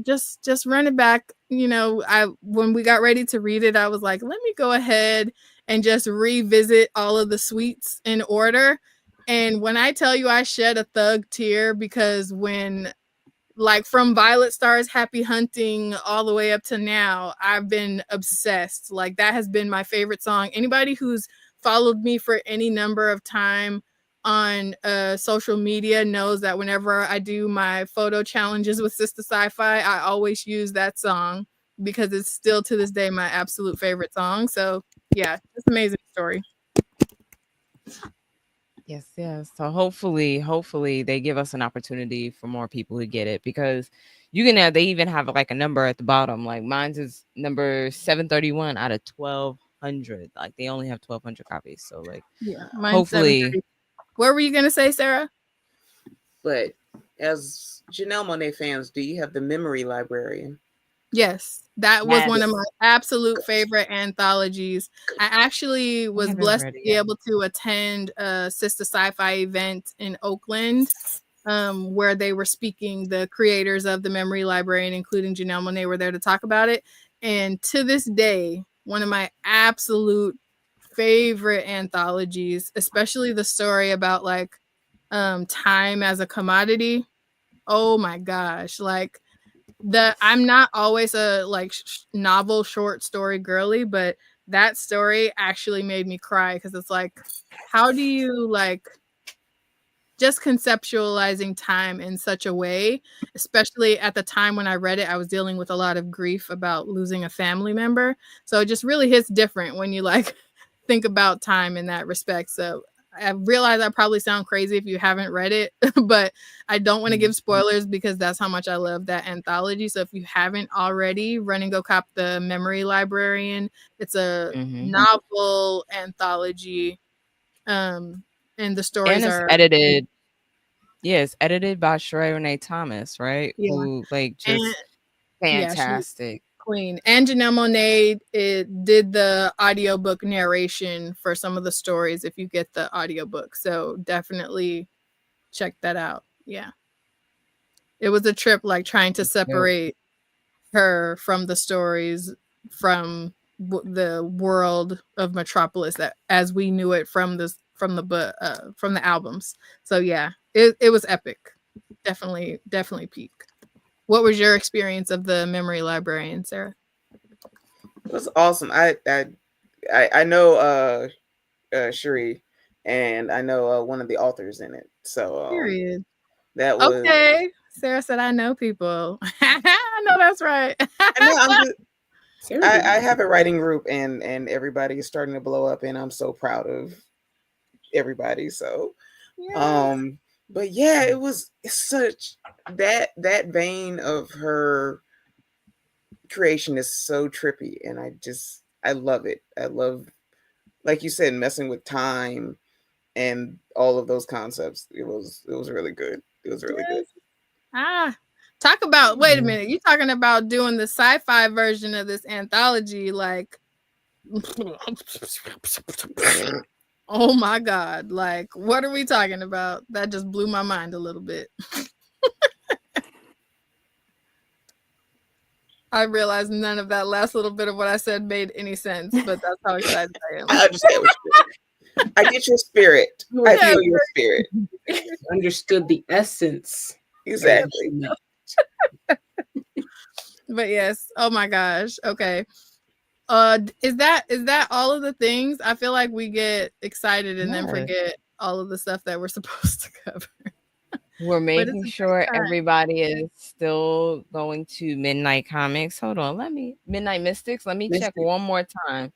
just run it back. When we got ready to read it, I was like, let me go ahead and just revisit all of the suites in order. And when I tell you I shed a thug tear, because when, like, from Violet Star's Happy Hunting all the way up to now, I've been obsessed. Like, that has been my favorite song. Anybody who's followed me for any number of time on social media knows that whenever I do my photo challenges with Sister Sci-Fi, I always use that song because it's still to this day my absolute favorite song. So yeah, it's an amazing story. Yes. So hopefully they give us an opportunity for more people to get it, because they even have like a number at the bottom. Like, mine's is number 731 out of 1200. Like, they only have 1200 copies. So like, hopefully. What were you gonna say, Sarah? But as Janelle Monáe fans, do you have the memory librarian? Yes, that was one of my absolute favorite anthologies. I actually was blessed to be able to attend a Sister Sci-Fi event in Oakland, where they were speaking. The creators of the memory librarian, including Janelle Monáe, were there to talk about it. And to this day, one of my absolute favorite anthologies, especially the story about like time as a commodity. Oh my gosh, like, I'm not always a like novel short story girly, but that story actually made me cry because it's like, how do you like just conceptualizing time in such a way, especially at the time when I read it, I was dealing with a lot of grief about losing a family member. So it just really hits different when you like think about time in that respect. So I realize I probably sound crazy if you haven't read it, but I don't want to give spoilers because that's how much I love that anthology. So if you haven't already, run and go cop The Memory Librarian. It's a novel anthology. And the stories it's are edited. Yeah, it's edited by Sheree Renee Thomas, right? Yeah. Who like And just yeah, she's fantastic. queen. And Janelle Monáe did the audiobook narration for some of the stories if you get the audiobook. So definitely check that out. Yeah. It was a trip like trying to separate her from the stories from the world of Metropolis that as we knew it from the albums. So yeah, it was epic. Definitely peak. What was your experience of The Memory Librarian, Sarah? It was awesome. I know Cherie, and I know one of the authors in it. So Period. That was okay. Sarah said, "I know people." I know that's right. I know. I'm just. I have a writing group, and everybody is starting to blow up, and I'm so proud of everybody. So, but yeah, it's such that vein of her creation is so trippy, and I love it. I love, like you said, messing with time and all of those concepts. It was really good. It was really good. Talk about, wait a minute, you talking about doing the sci-fi version of this anthology, like oh my god, like what are we talking about? That just blew my mind a little bit. I realized none of that last little bit of what I said made any sense, but that's how excited I am. I understand what you're saying. I get your spirit. I feel your spirit. Understood the essence. Exactly. But yes, oh my gosh. Okay. Is that all of the things? I feel like we get excited and then forget all of the stuff that we're supposed to cover. We're making sure everybody is still going to Midnight Comics. Hold on, Midnight Mystics. Let me check one more time.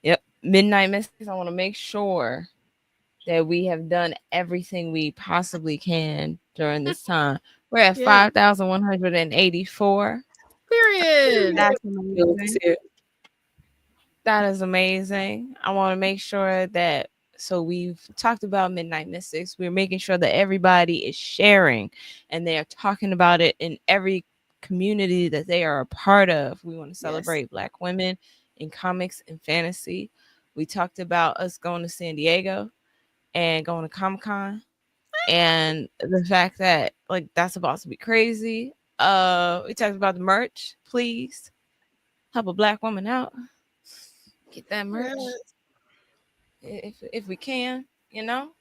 Yep, Midnight Mystics. I want to make sure that we have done everything we possibly can during this time. We're at 5,184. Period. That's amazing. That is amazing. I want to make sure that, so we've talked about Midnight Mystics. We're making sure that everybody is sharing and they are talking about it in every community that they are a part of. We want to celebrate Black women in comics and fantasy. We talked about us going to San Diego and going to Comic-Con and the fact that like that's about to be crazy. We talked about the merch. Please help a Black woman out. Get that merch if we can, you know.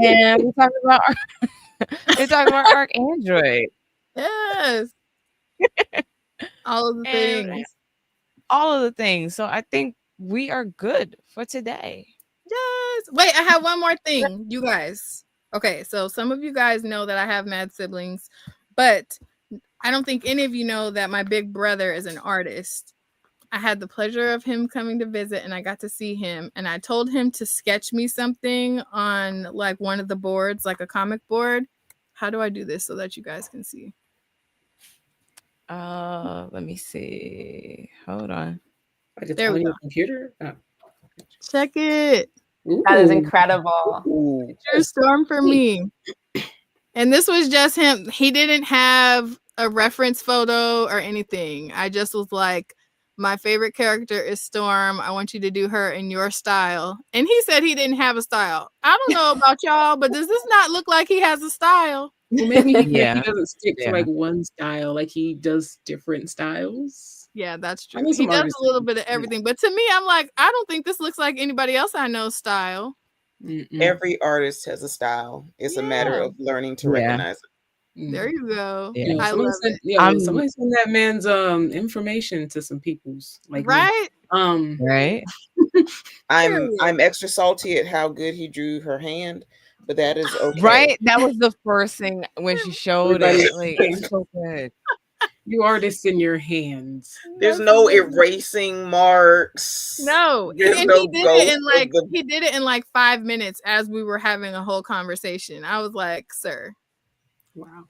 And we talked about Arcandroid. Yes. All of the things. All of the things. So I think we are good for today. Yes. Wait, I have one more thing, you guys. Okay, so some of you guys know that I have mad siblings, but I don't think any of you know that my big brother is an artist. I had the pleasure of him coming to visit and I got to see him and I told him to sketch me something on like one of the boards, like a comic board. How do I do this so that you guys can see? Let me see. Hold on. Like it's on your computer? Oh. Check it. Ooh. That is incredible. Your storm for me. And this was just him. He didn't have a reference photo or anything. I just was like, my favorite character is Storm. I want you to do her in your style. And he said he didn't have a style. I don't know about y'all, but does this not look like he has a style? Well, maybe he doesn't stick to like one style. Like he does different styles. Yeah, that's true. He does a little bit of everything. But to me, I'm like, I don't think this looks like anybody else I know's style. Every artist has a style. It's a matter of learning to recognize it. There you go. Yeah. I love it. Somebody send that man's information to some people's like right. Right. I'm extra salty at how good he drew her hand, but that is okay. Right. That was the first thing when she showed it. Like, it's so good. You artists in your hands. There's no erasing marks. No, There's and no he did it in like 5 minutes as we were having a whole conversation. I was like, sir. Wow.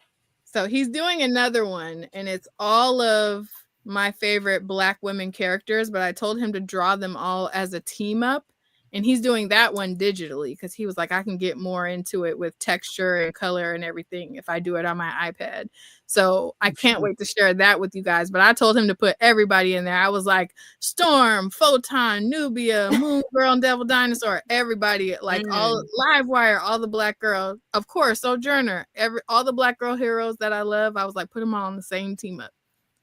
So he's doing another one, and it's all of my favorite Black women characters, but I told him to draw them all as a team up. And he's doing that one digitally because he was like, I can get more into it with texture and color and everything if I do it on my iPad. So I can't wait to share that with you guys. But I told him to put everybody in there. I was like, Storm, Photon, Nubia, Moon Girl, and Devil Dinosaur, everybody, like all Livewire, all the Black girls, of course, Sojourner, all the Black girl heroes that I love. I was like, put them all on the same team up.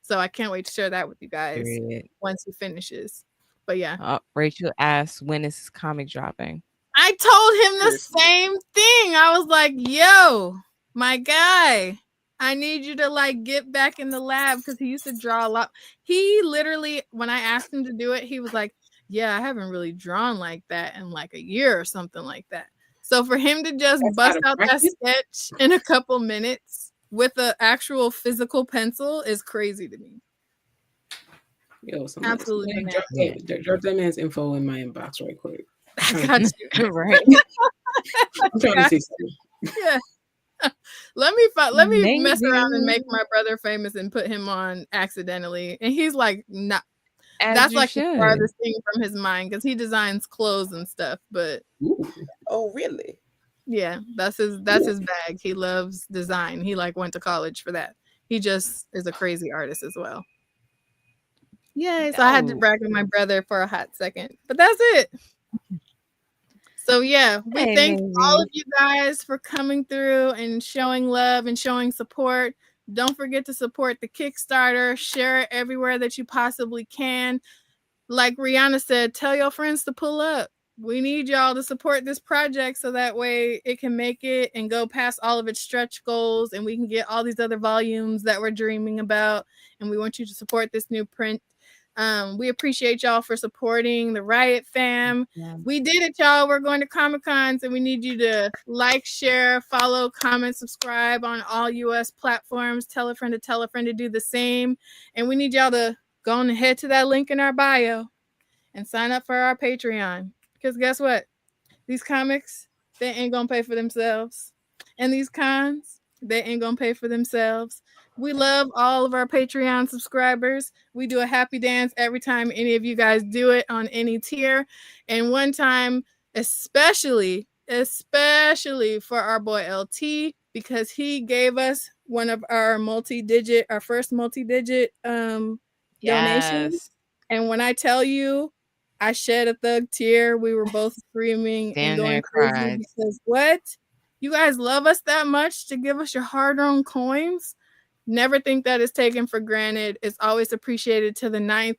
So I can't wait to share that with you guys once he finishes. But yeah. Rachel asked, when is this comic dropping? I told him the same thing. I was like, yo, my guy, I need you to like get back in the lab because he used to draw a lot. He literally, when I asked him to do it, he was like, yeah, I haven't really drawn like that in like a year or something like that. So for him to just bust out that sketch in a couple minutes with an actual physical pencil is crazy to me. Yo, absolutely drop that man's info in my inbox right quick. I got you. Right. I'm trying to see something. Yeah. Let me mess around and make my brother famous and put him on accidentally. And he's like, nah. That's like the farthest thing from his mind because he designs clothes and stuff. But oh, really? Yeah, that's his bag. He loves design. He like went to college for that. He just is a crazy artist as well. Yay. So I had to brag on my brother for a hot second, but that's it. So yeah, we thank all of you guys for coming through and showing love and showing support. Don't forget to support the Kickstarter. Share it everywhere that you possibly can. Like Rihanna said, tell your friends to pull up. We need y'all to support this project so that way it can make it and go past all of its stretch goals and we can get all these other volumes that we're dreaming about. And we want you to support this new print. We appreciate y'all for supporting the Riot fam. Yeah. We did it, y'all. We're going to Comic-Cons and we need you to like, share, follow, comment, subscribe on all US platforms. Tell a friend to do the same. And we need y'all to go on and head to that link in our bio and sign up for our Patreon. Because guess what? These comics, they ain't gonna pay for themselves. And these cons, they ain't gonna pay for themselves. We love all of our Patreon subscribers. We do a happy dance every time any of you guys do it on any tier. And one time, especially for our boy LT, because he gave us one of our first multi-digit donations. And when I tell you, I shed a thug tear. We were both screaming and going crazy because what? You guys love us that much to give us your hard-earned coins? Never think that is taken for granted. It's always appreciated to the 9th.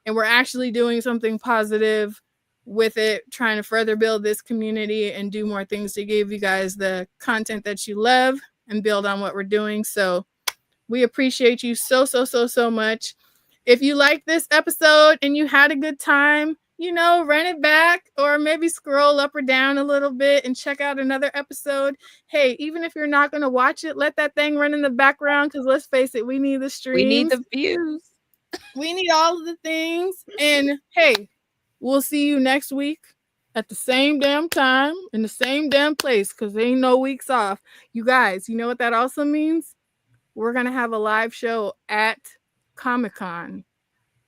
And we're actually doing something positive with it, trying to further build this community and do more things to give you guys the content that you love and build on what we're doing. So we appreciate you so much. If you like this episode and you had a good time, run it back or maybe scroll up or down a little bit and check out another episode. Hey, even if you're not going to watch it, let that thing run in the background because let's face it, we need the streams. We need the views. We need all of the things. And hey, we'll see you next week at the same damn time in the same damn place because there ain't no weeks off. You guys, you know what that also means? We're going to have a live show at Comic-Con.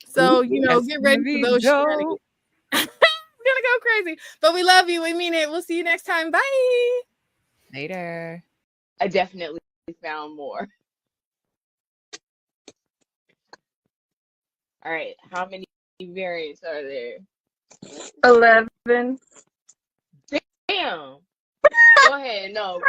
So, get ready for those shenanigans. We're gonna go crazy, but we love you. We mean it. We'll see you next time. Bye. Later. I definitely found more. All right, how many variants are there? 11. Damn. Go ahead. No.